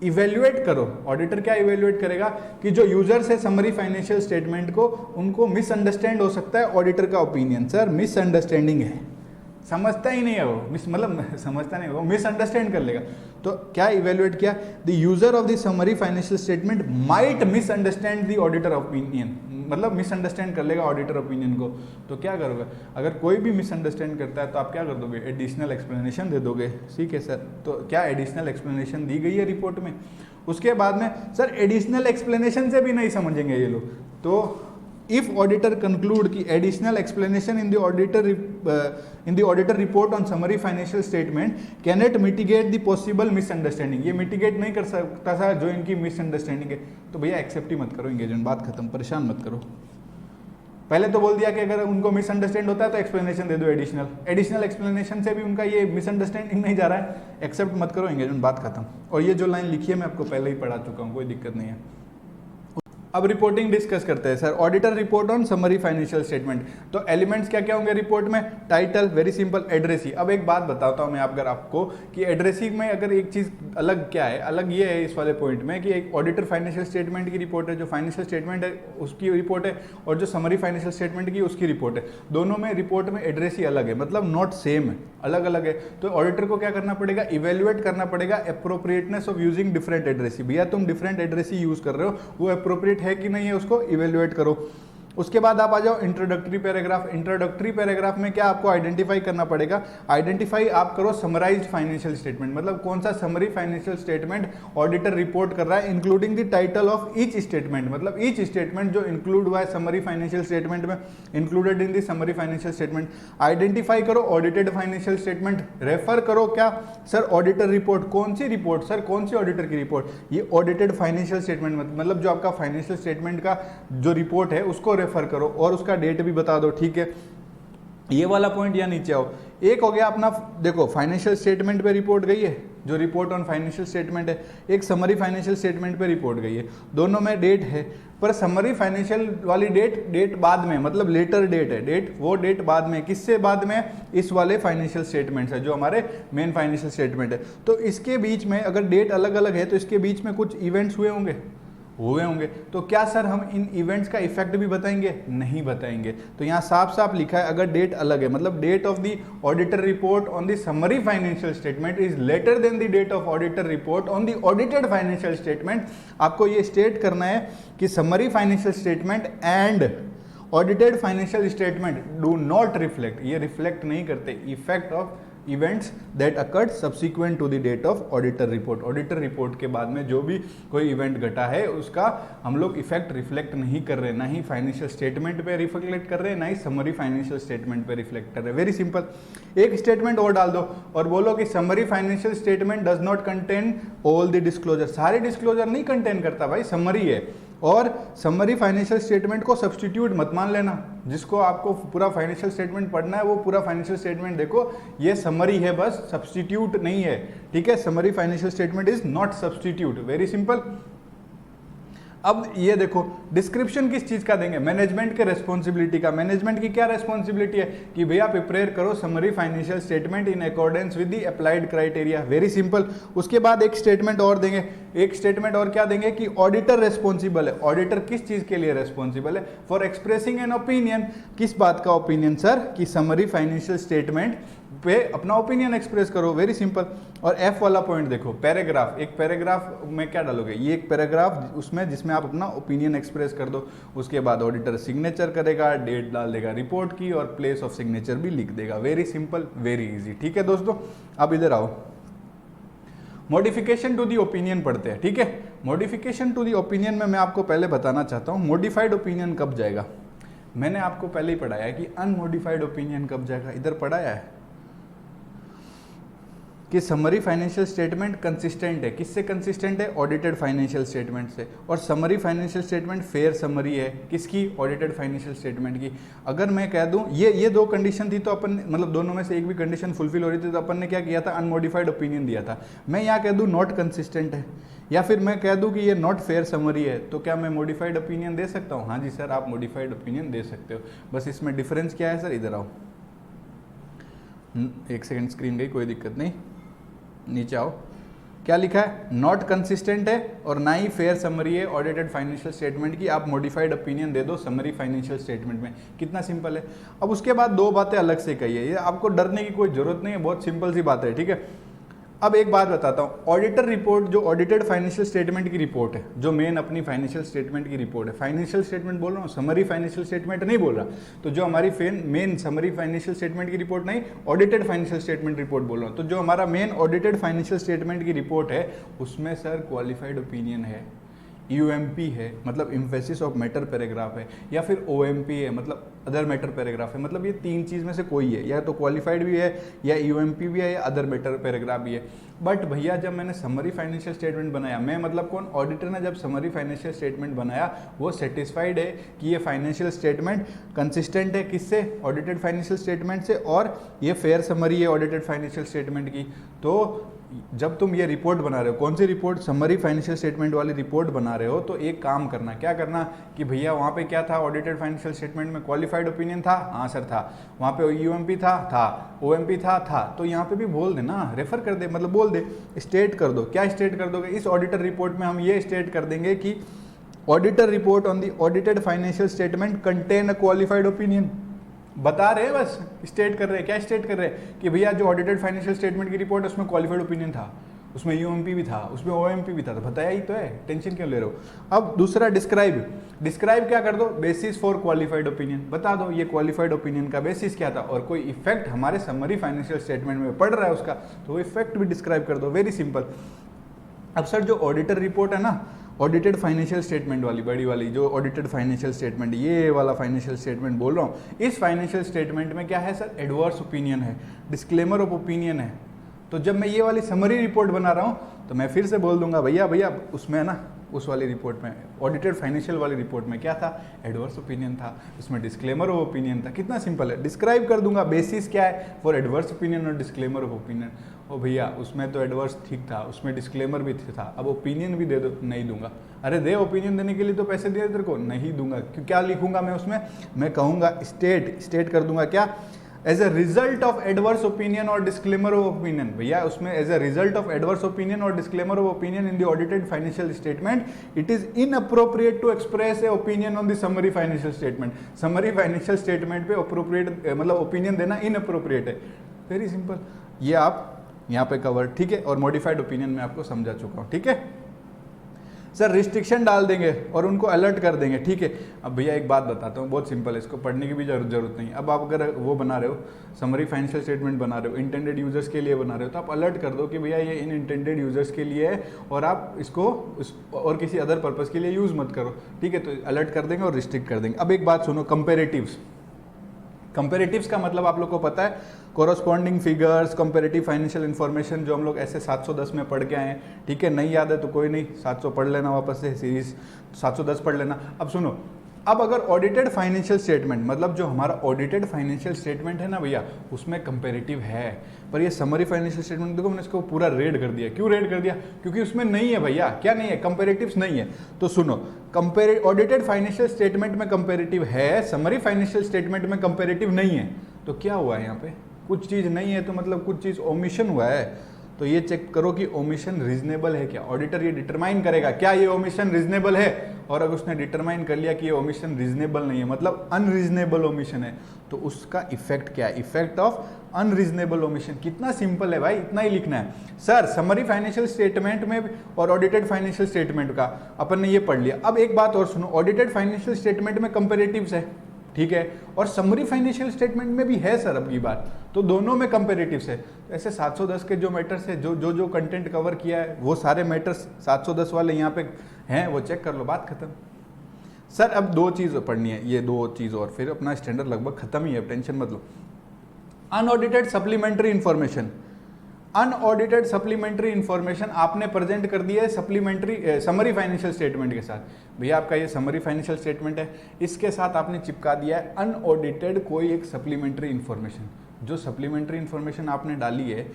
इवेल्युएट करो। ऑडिटर क्या इवेल्युएट करेगा कि जो यूजर्स है समरी फाइनेंशियल स्टेटमेंट को, उनको मिसअंडरस्टैंड हो सकता है ऑडिटर का ओपिनियन। सर मिसअंडरस्टैंडिंग है, समझता ही नहीं है वो, मतलब समझता नहीं, वो मिसअंडरस्टैंड कर लेगा। तो क्या इवेल्युएट किया? The user of the summary financial statement might misunderstand the auditor opinion, मतलब मिसअंडरस्टैंड कर लेगा ऑडिटर ओपिनियन को। तो क्या करोगे? अगर कोई भी मिसअंडरस्टैंड करता है तो आप क्या कर दोगे? एडिशनल एक्सप्लेनेशन दे दोगे, ठीक है सर। तो क्या एडिशनल एक्सप्लेनेशन दी गई है रिपोर्ट में? उसके बाद में सर एडिशनल एक्सप्लेनेशन से भी नहीं समझेंगे ये लोग। तो if auditor conclude कि additional explanation in the auditor report on summary financial statement cannot mitigate the possible misunderstanding, ये mitigate नहीं कर सकता था जो इनकी misunderstanding है, तो भैया एक्सेप्ट ही मत करो इंगेजमेंट, बात खत्म, परेशान मत करो। पहले तो बोल दिया कि अगर उनको मिसअंडरस्टैंड होता है तो एक्सप्लेनेशन दे दो एडिशनल एक्सप्लेनेशन से भी उनका ये मिसअंडरस्टैंडिंग नहीं जा रहा है, एक्सेप्ट मत करो इंगेजमेंट, बात खत्म। और ये जो लाइन लिखी है मैं आपको पहले ही पढ़ा चुका हूँ, कोई दिक्कत नहीं है। अब रिपोर्टिंग डिस्कस करते हैं sir. Auditor report on summary financial statement. तो एलिमेंट्स क्या क्या होंगे रिपोर्ट में? Title, very simple, addressee. अब एक बात बताता हूं मैं अगर आपको कि एड्रेसी में अगर एक चीज अलग क्या है, अलग ये है इस वाले पॉइंट में कि एक ऑडिटर फाइनेंशियल स्टेटमेंट की रिपोर्ट है, जो फाइनेंशियल स्टेटमेंट है उसकी रिपोर्ट है, और जो समरी फाइनेंशियल स्टेटमेंट की उसकी रिपोर्ट है। दोनों में रिपोर्ट में एड्रेसी अलग है, मतलब नॉट सेम है, अलग अलग है। तो ऑडिटर को क्या करना पड़ेगा? इवेल्युएट करना पड़ेगा appropriateness of using different addressee. भैया तुम डिफरेंट एड्रेसी यूज कर रहे हो, वो अप्रोप्रिएट है कि नहीं है, उसको इवेल्युएट करो। उसके बाद आप आ जाओ इंट्रोडक्टरी पैराग्राफ। इंट्रोडक्टरी पैराग्राफ में क्या आपको आइडेंटिफाई करना पड़ेगा? आइडेंटिफाई आप करो समराइज्ड फाइनेंशियल स्टेटमेंट, मतलब कौन सा summary financial statement auditor report कर रहा है, including the title of each statement, मतलब ईच स्टेटमेंट जो इंक्लूड हुआ है समरी फाइनेंशियल स्टेटमेंट में, included in the summary financial statement. Identify करो ऑडिटेड फाइनेंशियल स्टेटमेंट, रेफर करो क्या? सर ऑडिटर रिपोर्ट, कौन सी रिपोर्ट? सर कौन सी ऑडिटर की रिपोर्ट? ये ऑडिटेड फाइनेंशियल स्टेटमेंट, मतलब जो आपका फाइनेंशियल स्टेटमेंट का जो रिपोर्ट है उसको रेफर करो, और उसका डेट भी बता दो, ठीक है। ये वाला पॉइंट या नीचे आओ। एक हो गया अपना, देखो फाइनेंशियल स्टेटमेंट पे रिपोर्ट गई है, जो रिपोर्ट ऑन फाइनेंशियल स्टेटमेंट है, एक समरी फाइनेंशियल स्टेटमेंट पे रिपोर्ट गई है, दोनों में डेट है, पर समरी फाइनेंशियल वाली डेट बाद में, मतलब लेटर डेट है, डेट वो डेट बाद में, किससे बाद में? इस वाले फाइनेंशियल स्टेटमेंट है जो हमारे मेन फाइनेंशियल स्टेटमेंट है। तो इसके बीच में अगर डेट अलग अलग है तो इसके बीच में कुछ इवेंट्स हुए होंगे, हुए होंगे। तो क्या सर हम इन इवेंट्स का इफेक्ट भी बताएंगे? नहीं बताएंगे। तो यहाँ साफ साफ लिखा है, अगर डेट अलग है, मतलब date of the auditor report on the summary financial statement is later than the date of auditor report on the audited financial statement, आपको ये स्टेट करना है कि summary financial statement and audited financial statement do not reflect, ये reflect नहीं करते effect of events that occurred subsequent to the date of auditor report. Auditor report के बाद में जो भी कोई इवेंट घटा है उसका हम लोग इफेक्ट रिफ्लेक्ट नहीं कर रहे, ना ही फाइनेंशियल स्टेटमेंट पे रिफ्लेक्ट कर रहे हैं, ना ही समरी फाइनेंशियल स्टेटमेंट पे रिफ्लेक्ट कर रहे हैं। वेरी सिंपल, एक स्टेटमेंट और डाल दो और बोलो कि summary financial statement does not contain all the disclosure. सारे डिस्क्लोजर नहीं कंटेन करता भाई, समरी है। और समरी फाइनेंशियल स्टेटमेंट को सब्स्टिट्यूट मत मान लेना, जिसको आपको पूरा फाइनेंशियल स्टेटमेंट पढ़ना है वो पूरा फाइनेंशियल स्टेटमेंट देखो, ये समरी है बस, सब्स्टिट्यूट नहीं है, ठीक है। Summary financial statement is not substitute, very simple. अब ये देखो डिस्क्रिप्शन किस चीज का देंगे? मैनेजमेंट के रेस्पॉन्सिबिलिटी का। मैनेजमेंट की क्या रेस्पॉन्सिबिलिटी है कि भैया प्रिपेयर करो summary financial statement in accordance with the applied criteria, very simple. उसके बाद एक स्टेटमेंट और देंगे, एक स्टेटमेंट और क्या देंगे कि ऑडिटर रेस्पॉन्सिबल है। ऑडिटर किस चीज के लिए रेस्पॉन्सिबल है? For expressing an opinion. किस बात का ओपिनियन सर? कि समरी फाइनेंशियल स्टेटमेंट पे अपना ओपिनियन एक्सप्रेस करो, वेरी सिंपल। और एफ वाला पॉइंट देखो, पैराग्राफ। एक पैराग्राफ में क्या डालोगे? ये एक पैराग्राफ उसमें जिसमें आप अपना ओपिनियन एक्सप्रेस कर दो। उसके बाद ऑडिटर सिग्नेचर करेगा, डेट डाल देगा रिपोर्ट की और प्लेस ऑफ सिग्नेचर भी लिख देगा, वेरी सिंपल, वेरी इजी, ठीक है दोस्तों। अब इधर आओ, मॉडिफिकेशन टू दी ओपिनियन पढ़ते हैं, ठीक है। मॉडिफिकेशन टू दी ओपिनियन में मैं आपको पहले बताना चाहता हूँ मॉडिफाइड ओपिनियन कब जाएगा। मैंने आपको पहले ही पढ़ाया है कि अनमॉडिफाइड ओपिनियन कब जाएगा, इधर पढ़ाया है कि समरी फाइनेंशियल स्टेटमेंट कंसिस्टेंट है। किससे कंसिस्टेंट है? ऑडिटेड फाइनेंशियल स्टेटमेंट से। और summary financial statement fair summary है, किसकी? ऑडिटेड फाइनेंशियल स्टेटमेंट की। अगर मैं कह दूं ये दो कंडीशन थी तो अपन, मतलब दोनों में से एक भी कंडीशन फुलफिल हो रही थी तो अपन ने क्या किया था? अनमोडिफाइड ओपिनियन दिया था। मैं यहाँ कह दूं नॉट कंसिस्टेंट है, या फिर मैं कह दूं कि ये नॉट फेयर समरी है, तो क्या मैं मॉडिफाइड ओपिनियन दे सकता हूँ? हाँ जी सर, आप मॉडिफाइड ओपिनियन दे सकते हो। बस इसमें डिफरेंस क्या है सर? इधर आओ, एक सेकेंड, स्क्रीन गई, कोई दिक्कत नहीं, नीचे आओ। क्या लिखा है? नॉट कंसिस्टेंट है और ना ही फेयर समरी है ऑडिटेड फाइनेंशियल स्टेटमेंट की। आप मॉडिफाइड ओपिनियन दे दो समरी फाइनेंशियल स्टेटमेंट में, कितना सिंपल है। अब उसके बाद दो बातें अलग से कही है, ये आपको डरने की कोई जरूरत नहीं है, बहुत सिंपल सी बात है, ठीक है। अब एक बात बताता हूँ, ऑडिटर रिपोर्ट जो ऑडिटेड फाइनेंशियल स्टेटमेंट की रिपोर्ट है, जो मेन अपनी फाइनेंशियल स्टेटमेंट की रिपोर्ट है, फाइनेंशियल स्टेटमेंट बोल रहा हूँ, समरी फाइनेंशियल स्टेटमेंट नहीं बोल रहा, तो जो हमारी मेन समरी फाइनेंशियल स्टेटमेंट की रिपोर्ट नहीं, ऑडिटेड फाइनेंशियल स्टेटमेंट रिपोर्ट बोल रहा हूँ, तो जो हमारा मेन ऑडिटेड फाइनेंशियल स्टेटमेंट की रिपोर्ट है उसमें सर क्वालिफाइड ओपिनियन है, यूएमपी है मतलब एम्फेसिस ऑफ मैटर पैराग्राफ है, या फिर ओएमपी है मतलब अदर मैटर पैराग्राफ है, मतलब ये तीन चीज़ में से कोई है, या तो क्वालिफाइड भी है, या यूएमपी भी है, या अदर मैटर पैराग्राफ भी है। बट भैया जब मैंने समरी फाइनेंशियल स्टेटमेंट बनाया, मैं मतलब कौन? ऑडिटर ने जब समरी फाइनेंशियल स्टेटमेंट बनाया वो सेटिस्फाइड है कि ये फाइनेंशियल स्टेटमेंट कंसिस्टेंट है किससे? ऑडिटेड फाइनेंशियल स्टेटमेंट से, और ये फेयर समरी है ऑडिटेड फाइनेंशियल स्टेटमेंट की। तो जब तुम ये रिपोर्ट बना रहे हो, कौन सी रिपोर्ट? समरी फाइनेंशियल स्टेटमेंट वाली रिपोर्ट बना रहे हो, तो एक काम करना, क्या करना कि भैया वहाँ पे क्या था? ऑडिटेड फाइनेंशियल स्टेटमेंट में क्वालिफाइड ओपिनियन था, हाँ सर था, वहाँ पे यूएमपी था, ओएमपी था, तो यहाँ पे भी बोल दे ना, रेफर कर दे, मतलब बोल दे, स्टेट कर दो। क्या स्टेट कर दोगे? इस ऑडिटर रिपोर्ट में हम ये स्टेट कर देंगे कि auditor report on the audited financial statement contain a qualified opinion. बता रहे हैं, बस स्टेट कर रहे हैं। क्या स्टेट कर रहे हैं? कि भैया जो ऑडिटेड फाइनेंशियल स्टेटमेंट की रिपोर्ट है उसमें क्वालिफाइड ओपिनियन था, उसमें यूएमपी भी था, उसमें ओएमपी भी था, तो बताया ही तो है, टेंशन क्यों ले रहे हो। अब दूसरा डिस्क्राइब, डिस्क्राइब क्या कर दो? बेसिस फॉर क्वालिफाइड ओपिनियन, बता दो ये क्वालिफाइड ओपिनियन का बेसिस क्या था, और कोई इफेक्ट हमारे समरी फाइनेंशियल स्टेटमेंट में पड़ रहा है उसका, तो वो इफेक्ट भी डिस्क्राइब कर दो, वेरी सिंपल। अब सर जो ऑडिटर रिपोर्ट है ना, ऑडिटेड फाइनेंशियल स्टेटमेंट वाली, बड़ी वाली जो ऑडिटेड फाइनेंशियल स्टेटमेंट, ये वाला फाइनेंशियल स्टेटमेंट बोल रहा हूँ, इस फाइनेंशियल स्टेटमेंट में क्या है सर? एडवर्स ओपिनियन है, डिस्क्लेमर ऑफ ओपिनियन है। तो जब मैं ये वाली समरी रिपोर्ट बना रहा हूँ तो मैं फिर से बोल दूंगा भैया उसमें ना, उस वाली रिपोर्ट में, ऑडिटेड फाइनेंशियल वाली रिपोर्ट में क्या था? एडवर्स ओपिनियन था, उसमें डिस्क्लेमर ऑफ ओपिनियन था। कितना सिंपल है, डिस्क्राइब कर दूंगा बेसिस क्या है फॉर एडवर्स ओपिनियन और डिस्क्लेमर ऑफ ओपिनियन। ओ भैया उसमें तो एडवर्स ठीक था, उसमें डिस्क्लेमर भी था, अब ओपिनियन भी दे दो, नहीं दूंगा। अरे दे, ओपिनियन देने के लिए तो पैसे दिए तेरे को, नहीं दूंगा। क्यों? क्या लिखूंगा मैं उसमें? मैं कहूँगा स्टेट कर दूंगा क्या? As a result of adverse opinion और डिस्क्लेमर ऑफ ओपिनियन, भैया उसमें as a result of adverse opinion और disclaimer of opinion in the audited financial statement it is inappropriate to express a opinion on the summary financial statement. Summary financial statement पे appropriate मतलब opinion देना inappropriate है। Very simple, ये आप यहाँ पे cover, ठीक है। और मॉडिफाइड ओपिनियन में आपको समझा चुका हूँ, ठीक है सर। रिस्ट्रिक्शन डाल देंगे और उनको अलर्ट कर देंगे, ठीक है। अब भैया एक बात बताता हूँ, बहुत सिंपल है, इसको पढ़ने की भी जरूरत नहीं। अब आप अगर वो बना रहे हो, समरी फाइनेंशियल स्टेटमेंट बना रहे हो, इंटेंडेड यूजर्स के लिए बना रहे हो, तो आप अलर्ट कर दो कि भैया ये इन इंटेंडेड यूजर्स के लिए है और आप इसको और किसी अदर पर्पज़ के लिए यूज़ मत करो, ठीक है। तो अलर्ट कर देंगे और रिस्ट्रिक्ट कर देंगे। अब एक बात सुनो, कंपेरेटिव्स। कंपेरेटिव्स का मतलब आप लोग को पता है, corresponding figures, comparative financial information, जो हम लोग ऐसे 710 में पढ़ के आए हैं, ठीक है। नहीं याद है तो कोई नहीं, 700 पढ़ लेना वापस से, सीरीज 710 पढ़ लेना। अब सुनो, अब अगर ऑडिटेड फाइनेंशियल स्टेटमेंट, मतलब जो हमारा ऑडिटेड फाइनेंशियल स्टेटमेंट है ना भैया, उसमें कंपेरेटिव है, पर ये समरी फाइनेंशियल स्टेटमेंट देखो मैंने इसको पूरा रेड कर दिया। क्यों रेड कर दिया? क्योंकि उसमें नहीं है भैया, क्या नहीं है? कंपेरेटिव्स नहीं है। तो सुनो, ऑडिटेड फाइनेंशियल स्टेटमेंट में कंपेरेटिव है, समरी फाइनेंशियल स्टेटमेंट में कंपेरेटिव नहीं है। तो क्या हुआ है यहाँ पे? कुछ चीज़ नहीं है तो मतलब कुछ चीज़ ओमिशन हुआ है। तो ये चेक करो कि ओमिशन रीजनेबल है क्या। ऑडिटर ये डिटरमाइन करेगा क्या ये ओमिशन रीजनेबल है, और अगर उसने डिटरमाइन कर लिया कि ये ओमिशन रीजनेबल नहीं है, मतलब अनरीजनेबल ओमिशन है, तो उसका इफेक्ट क्या है? Effect of unreasonable omission. कितना सिंपल है भाई, इतना ही लिखना है सर। समरी फाइनेंशियल स्टेटमेंट में और ऑडिटेड फाइनेंशियल स्टेटमेंट का अपन ने ये पढ़ लिया। अब एक बात और सुनो, ऑडिटेड फाइनेंशियल स्टेटमेंट में कंपेरेटिव्स है, ठीक है, और समरी फाइनेंशियल स्टेटमेंट में भी है सर। अब की बात तो दोनों में कंपेरेटिव्स है। ऐसे 710 के जो मैटर्स है, जो कंटेंट कवर किया है, वो सारे मैटर्स 710 वाले यहाँ पे हैं, वो चेक कर लो, बात खत्म। सर अब दो चीज़ पढ़नी है, ये दो चीज़ और फिर अपना स्टैंडर्ड लगभग खत्म ही है, टेंशन मत लो। Unaudited supplementary information, unaudited supplementary information आपने प्रेजेंट कर दिया है सप्लीमेंट्री समरी फाइनेंशियल स्टेटमेंट के साथ। भैया आपका ये समरी फाइनेंशियल स्टेटमेंट है, इसके साथ आपने चिपका दिया है अनऑडिटेड कोई एक सप्लीमेंट्री इंफॉर्मेशन। जो सप्लीमेंट्री इंफॉर्मेशन आपने डाली है,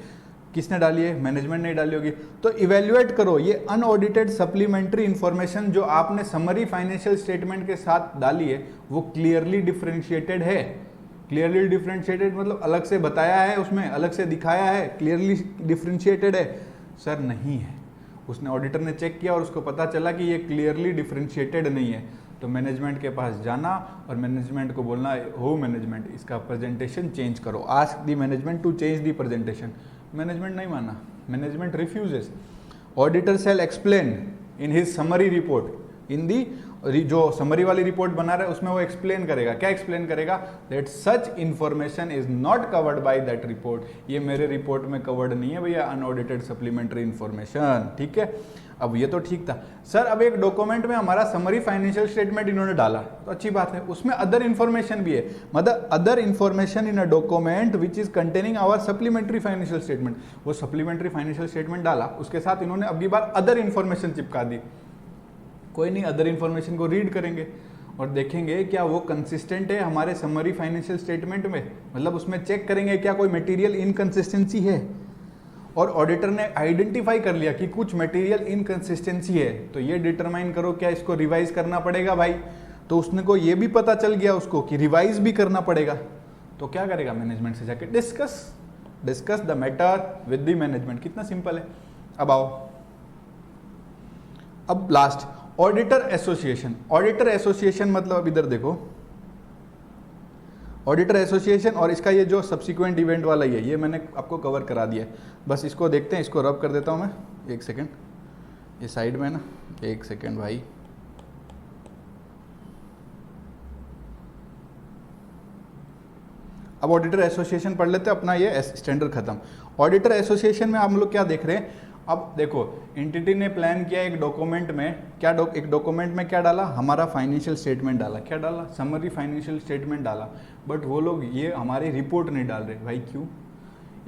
किसने डाली है? मैनेजमेंट ने डाली होगी। तो इवेल्युएट करो ये अनऑडिटेड सप्लीमेंट्री इंफॉर्मेशन जो आपने समरी फाइनेंशियल स्टेटमेंट के साथ डाली है, वो क्लियरली डिफरेंशिएटेड है। क्लियरली डिफरेंशिएटेड मतलब अलग से बताया है, उसमें अलग से दिखाया है, क्लियरली डिफरेंशिएटेड है? सर नहीं है। उसने ऑडिटर ने चेक किया और उसको पता चला कि ये क्लियरली डिफरेंशिएटेड नहीं है। तो मैनेजमेंट के पास जाना और मैनेजमेंट को बोलना, हो मैनेजमेंट इसका प्रेजेंटेशन चेंज करो, ask the management to change the presentation. Management नहीं माना, management refuses. Auditor shall explain in his summary report, in the जो समरी वाली रिपोर्ट बना रहा है उसमें वो एक्सप्लेन करेगा। क्या एक्सप्लेन करेगा? That such information is not covered by that report. ये मेरे रिपोर्ट में कवर्ड नहीं है भैया, अनऑडिटेड सप्लीमेंट्री इंफॉर्मेशन, ठीक है। अब ये तो ठीक था सर। अब एक डॉक्यूमेंट में हमारा समरी फाइनेंशियल स्टेटमेंट इन्होंने डाला, तो अच्छी बात है, उसमें अदर इन्फॉर्मेशन भी है, मतलब other information in a document which is containing our supplementary financial statement. वो सप्लीमेंट्री फाइनेंशियल स्टेटमेंट डाला, उसके साथ इन्होंने अगली बार अदर इन्फॉर्मेशन चिपका दी। कोई नहीं, अदर इन्फॉर्मेशन को रीड करेंगे और देखेंगे क्या वो कंसिस्टेंट है हमारे समरी फाइनेंशियल स्टेटमेंट में, मतलब उसमें चेक करेंगे क्या कोई मटेरियल इनकंसिस्टेंसी है। और ऑडिटर ने आइडेंटिफाई कर लिया कि कुछ मटेरियल इनकंसिस्टेंसी है, तो ये डिटरमाइन करो क्या इसको रिवाइज करना पड़ेगा भाई। तो उसने को ये भी पता चल गया उसको कि रिवाइज भी करना पड़ेगा। तो क्या करेगा? मैनेजमेंट से जाके discuss the matter with the management. कितना सिंपल है। अब आओ, अब last auditor association. Auditor association मतलब अब इधर देखो, ऑडिटर एसोसिएशन और इसका ये जो सब्सिक्वेंट इवेंट वाला ही है, ये मैंने आपको कवर करा दिया है। बस इसको देखते हैं, इसको रब कर देता हूँ मैं, एक सेकेंड, ये साइड में ना, एक सेकेंड भाई। अब ऑडिटर एसोसिएशन पढ़ लेते हैं, अपना ये स्टैंडर्ड खत्म। ऑडिटर एसोसिएशन में हम लोग क्या देख रहे हैं? अब देखो, एंटिटी ने प्लान किया एक डॉक्यूमेंट में, क्या एक डॉक्यूमेंट में क्या डाला? हमारा फाइनेंशियल स्टेटमेंट डाला। क्या डाला? समरी फाइनेंशियल स्टेटमेंट डाला। बट वो लोग ये हमारी रिपोर्ट नहीं डाल रहे। भाई क्यों?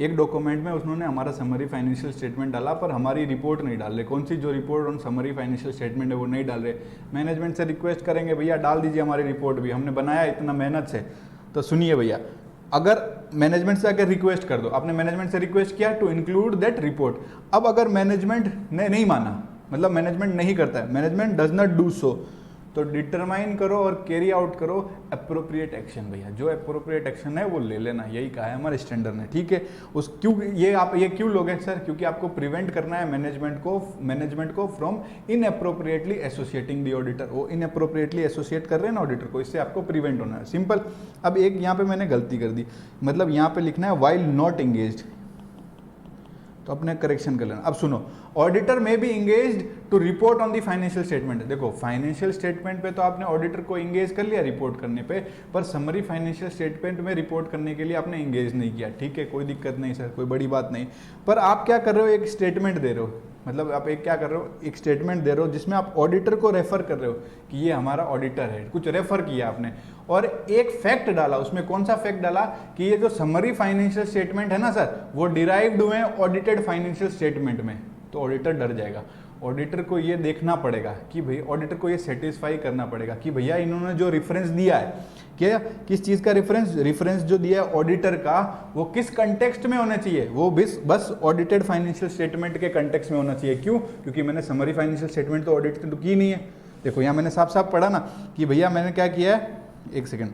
एक डॉक्यूमेंट में उन्होंने हमारा समरी फाइनेंशियल स्टेटमेंट डाला पर हमारी रिपोर्ट नहीं डाल रहे। कौन सी? जो report on summary financial statement है वो नहीं डाल रहे। मैनेजमेंट से रिक्वेस्ट करेंगे, भैया डाल दीजिए हमारी रिपोर्ट भी, हमने बनाया इतना मेहनत से। तो सुनिए भैया, अगर मैनेजमेंट से अगर रिक्वेस्ट कर दो, आपने मैनेजमेंट से रिक्वेस्ट किया टू इंक्लूड दैट रिपोर्ट। अब अगर मैनेजमेंट ने नहीं माना, मतलब मैनेजमेंट नहीं करता है, management does not do so, तो डिटरमाइन करो और कैरी आउट करो अप्रोप्रिएट एक्शन। भैया जो अप्रोप्रिएट एक्शन है वो ले लेना, यही कहा है हमारे स्टैंडर्ड ने, ठीक है। उस क्यों ये आप ये क्यों लोगे सर? क्योंकि आपको प्रिवेंट करना है मैनेजमेंट को from inappropriately associating the auditor. वो इनअप्रोप्रिएटली एसोसिएट कर रहे हैं ना ऑडिटर को, इससे आपको प्रिवेंट होना है, सिंपल। अब एक यहाँ पे मैंने गलती कर दी, मतलब यहाँ पे लिखना है वाइल नॉट एंगेज्ड, तो अपने करेक्शन कर लेना। अब सुनो, auditor may be engaged to report on the financial statement. देखो फाइनेंशियल स्टेटमेंट पे तो आपने ऑडिटर को इंगेज कर लिया रिपोर्ट करने पे, पर समरी फाइनेंशियल स्टेटमेंट में रिपोर्ट करने के लिए आपने इंगेज नहीं किया, ठीक है, कोई दिक्कत नहीं सर, कोई बड़ी बात नहीं। पर आप क्या कर रहे हो, एक स्टेटमेंट दे रहे हो, मतलब आप एक क्या कर रहे हो, एक स्टेटमेंट दे रहे हो जिसमें आप ऑडिटर को रेफर कर रहे हो कि ये हमारा ऑडिटर है, कुछ रेफर किया आपने, और एक फैक्ट डाला। उसमें कौन सा फैक्ट डाला कि ये जो समरी फाइनेंशियल स्टेटमेंट है ना सर, वो डिराइव्ड हुए हैं ऑडिटेड फाइनेंशियल स्टेटमेंट में, तो ऑडिटर डर जाएगा। ऑडिटर को ये देखना पड़ेगा कि भाई, ऑडिटर को ये सेटिस्फाई करना पड़ेगा कि भैया इन्होंने जो रेफरेंस दिया है, क्या किस चीज़ का रेफरेंस जो दिया है ऑडिटर का, वो किस कंटेक्स्ट में होना चाहिए, वो बस ऑडिटेड फाइनेंशियल स्टेटमेंट के कंटेक्स्ट में होना चाहिए। क्यों? क्योंकि मैंने समरी फाइनेंशियल स्टेटमेंट तो ऑडिट तो की नहीं है। देखो यहाँ मैंने साफ साफ पढ़ा ना कि भैया मैंने क्या किया है, एक सेकेंड,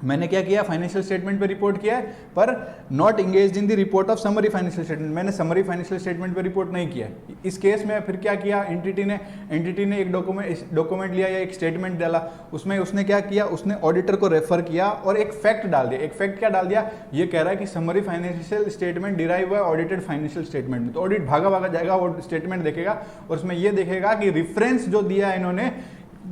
मैंने क्या किया, फाइनेंशियल स्टेटमेंट पे रिपोर्ट किया है, पर not engaged in the report of summary financial statement. मैंने समरी फाइनेंशियल स्टेटमेंट पे रिपोर्ट नहीं किया। इस केस में फिर क्या किया, एंटिटी ने एक डॉक्यूमेंट लिया या एक स्टेटमेंट डाला, उसमें उसने क्या किया, उसने ऑडिटर को रेफर किया और एक फैक्ट डाल दिया। एक फैक्ट क्या डाल दिया, ये कह रहा है कि समरी फाइनेंशियल स्टेटमेंट डिराइव हुआ है ऑडिटेड फाइनेंशियल स्टेटमेंट में। तो ऑडिट भागा जाएगा, वो स्टेटमेंट देखेगा और उसमें ये देखेगा कि रेफरेंस जो दिया है इन्होंने,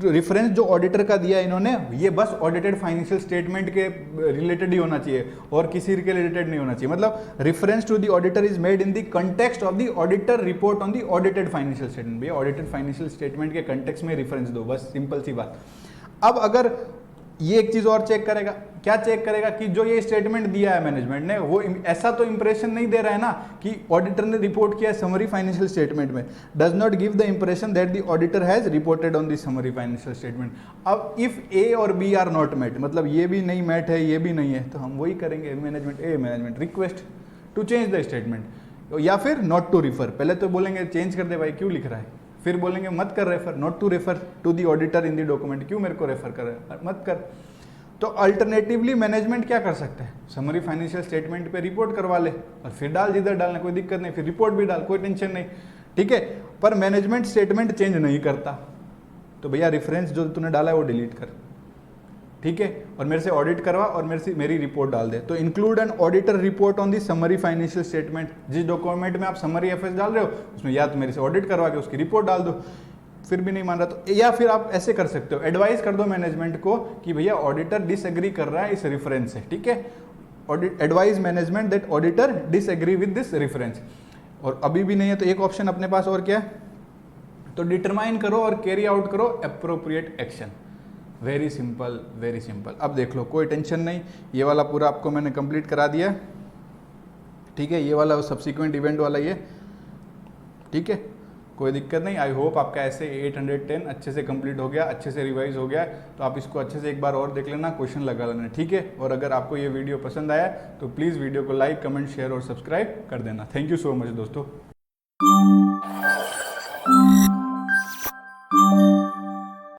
रेफरेंस जो ऑडिटर का दिया इन्होंने, ये बस ऑडिटेड फाइनेंशियल स्टेटमेंट के रिलेटेड ही होना चाहिए और किसी के रिलेटेड नहीं होना चाहिए। मतलब reference to the auditor is made in the context of the auditor report on the audited financial statement. भैया ऑडिटेड फाइनेंशियल स्टेटमेंट के कंटेक्स्ट में रेफरेंस दो, बस सिंपल सी बात। अब अगर ये एक चीज और चेक करेगा, क्या चेक करेगा कि जो ये स्टेटमेंट दिया है मैनेजमेंट ने, वो ऐसा तो इंप्रेशन नहीं दे रहा है ना कि ऑडिटर ने रिपोर्ट किया समरी फाइनेंशियल स्टेटमेंट में, does not give the impression that the auditor has reported on the summary financial statement. अब इफ ए और बी आर नॉट मेट, मतलब ये भी नहीं मैट है, ये भी नहीं है, तो हम वही करेंगे, management request to change the statement, या फिर नॉट टू रिफर। पहले तो बोलेंगे चेंज कर दे भाई, क्यों लिख रहा है, फिर बोलेंगे मत कर refer, not to refer to the auditor in the document, क्यों मेरे को रेफर कर रहा है, मत कर। तो अल्टरनेटिवली मैनेजमेंट क्या कर सकते हैं, समरी फाइनेंशियल स्टेटमेंट पे रिपोर्ट करवा ले और फिर डाल जिधर डालना, कोई दिक्कत नहीं, फिर रिपोर्ट भी डाल, कोई टेंशन नहीं, ठीक है। पर मैनेजमेंट स्टेटमेंट चेंज नहीं करता, तो भैया रेफरेंस जो तूने डाला है वो डिलीट कर, ठीक है, और मेरे से ऑडिट करवा और मेरी रिपोर्ट डाल दे। तो include an auditor report on the summary financial statement. जिस डॉक्यूमेंट में आप समरी एफएस डाल रहे हो उसमें या तो मेरे से ऑडिट करवा के उसकी रिपोर्ट डाल दो, फिर भी नहीं मान रहा तो, या फिर आप ऐसे कर सकते हो, एडवाइस कर दो मैनेजमेंट को कि भैया ऑडिटर डिसएग्री कर रहा है इस रेफरेंस से, ठीक है, advice management that auditor disagree with this reference. और अभी भी नहीं है तो एक ऑप्शन अपने पास और क्या है, तो डिटरमाइन करो और कैरी आउट करो appropriate action. Very simple, very simple. अब देख लो, कोई टेंशन नहीं, ये वाला पूरा आपको मैंने कंप्लीट करा दिया, ठीक है, ये वाला सब्सिक्वेंट इवेंट वाला ये, ठीक है, कोई दिक्कत नहीं। आई होप आपका ऐसे 810 अच्छे से कंप्लीट हो गया, अच्छे से रिवाइज हो गया, तो आप इसको अच्छे से एक बार और देख लेना, क्वेश्चन लगा लेना, ठीक है। और अगर आपको ये वीडियो पसंद आया तो प्लीज़ वीडियो को लाइक, कमेंट, शेयर और सब्सक्राइब कर देना। थैंक यू सो मच दोस्तों।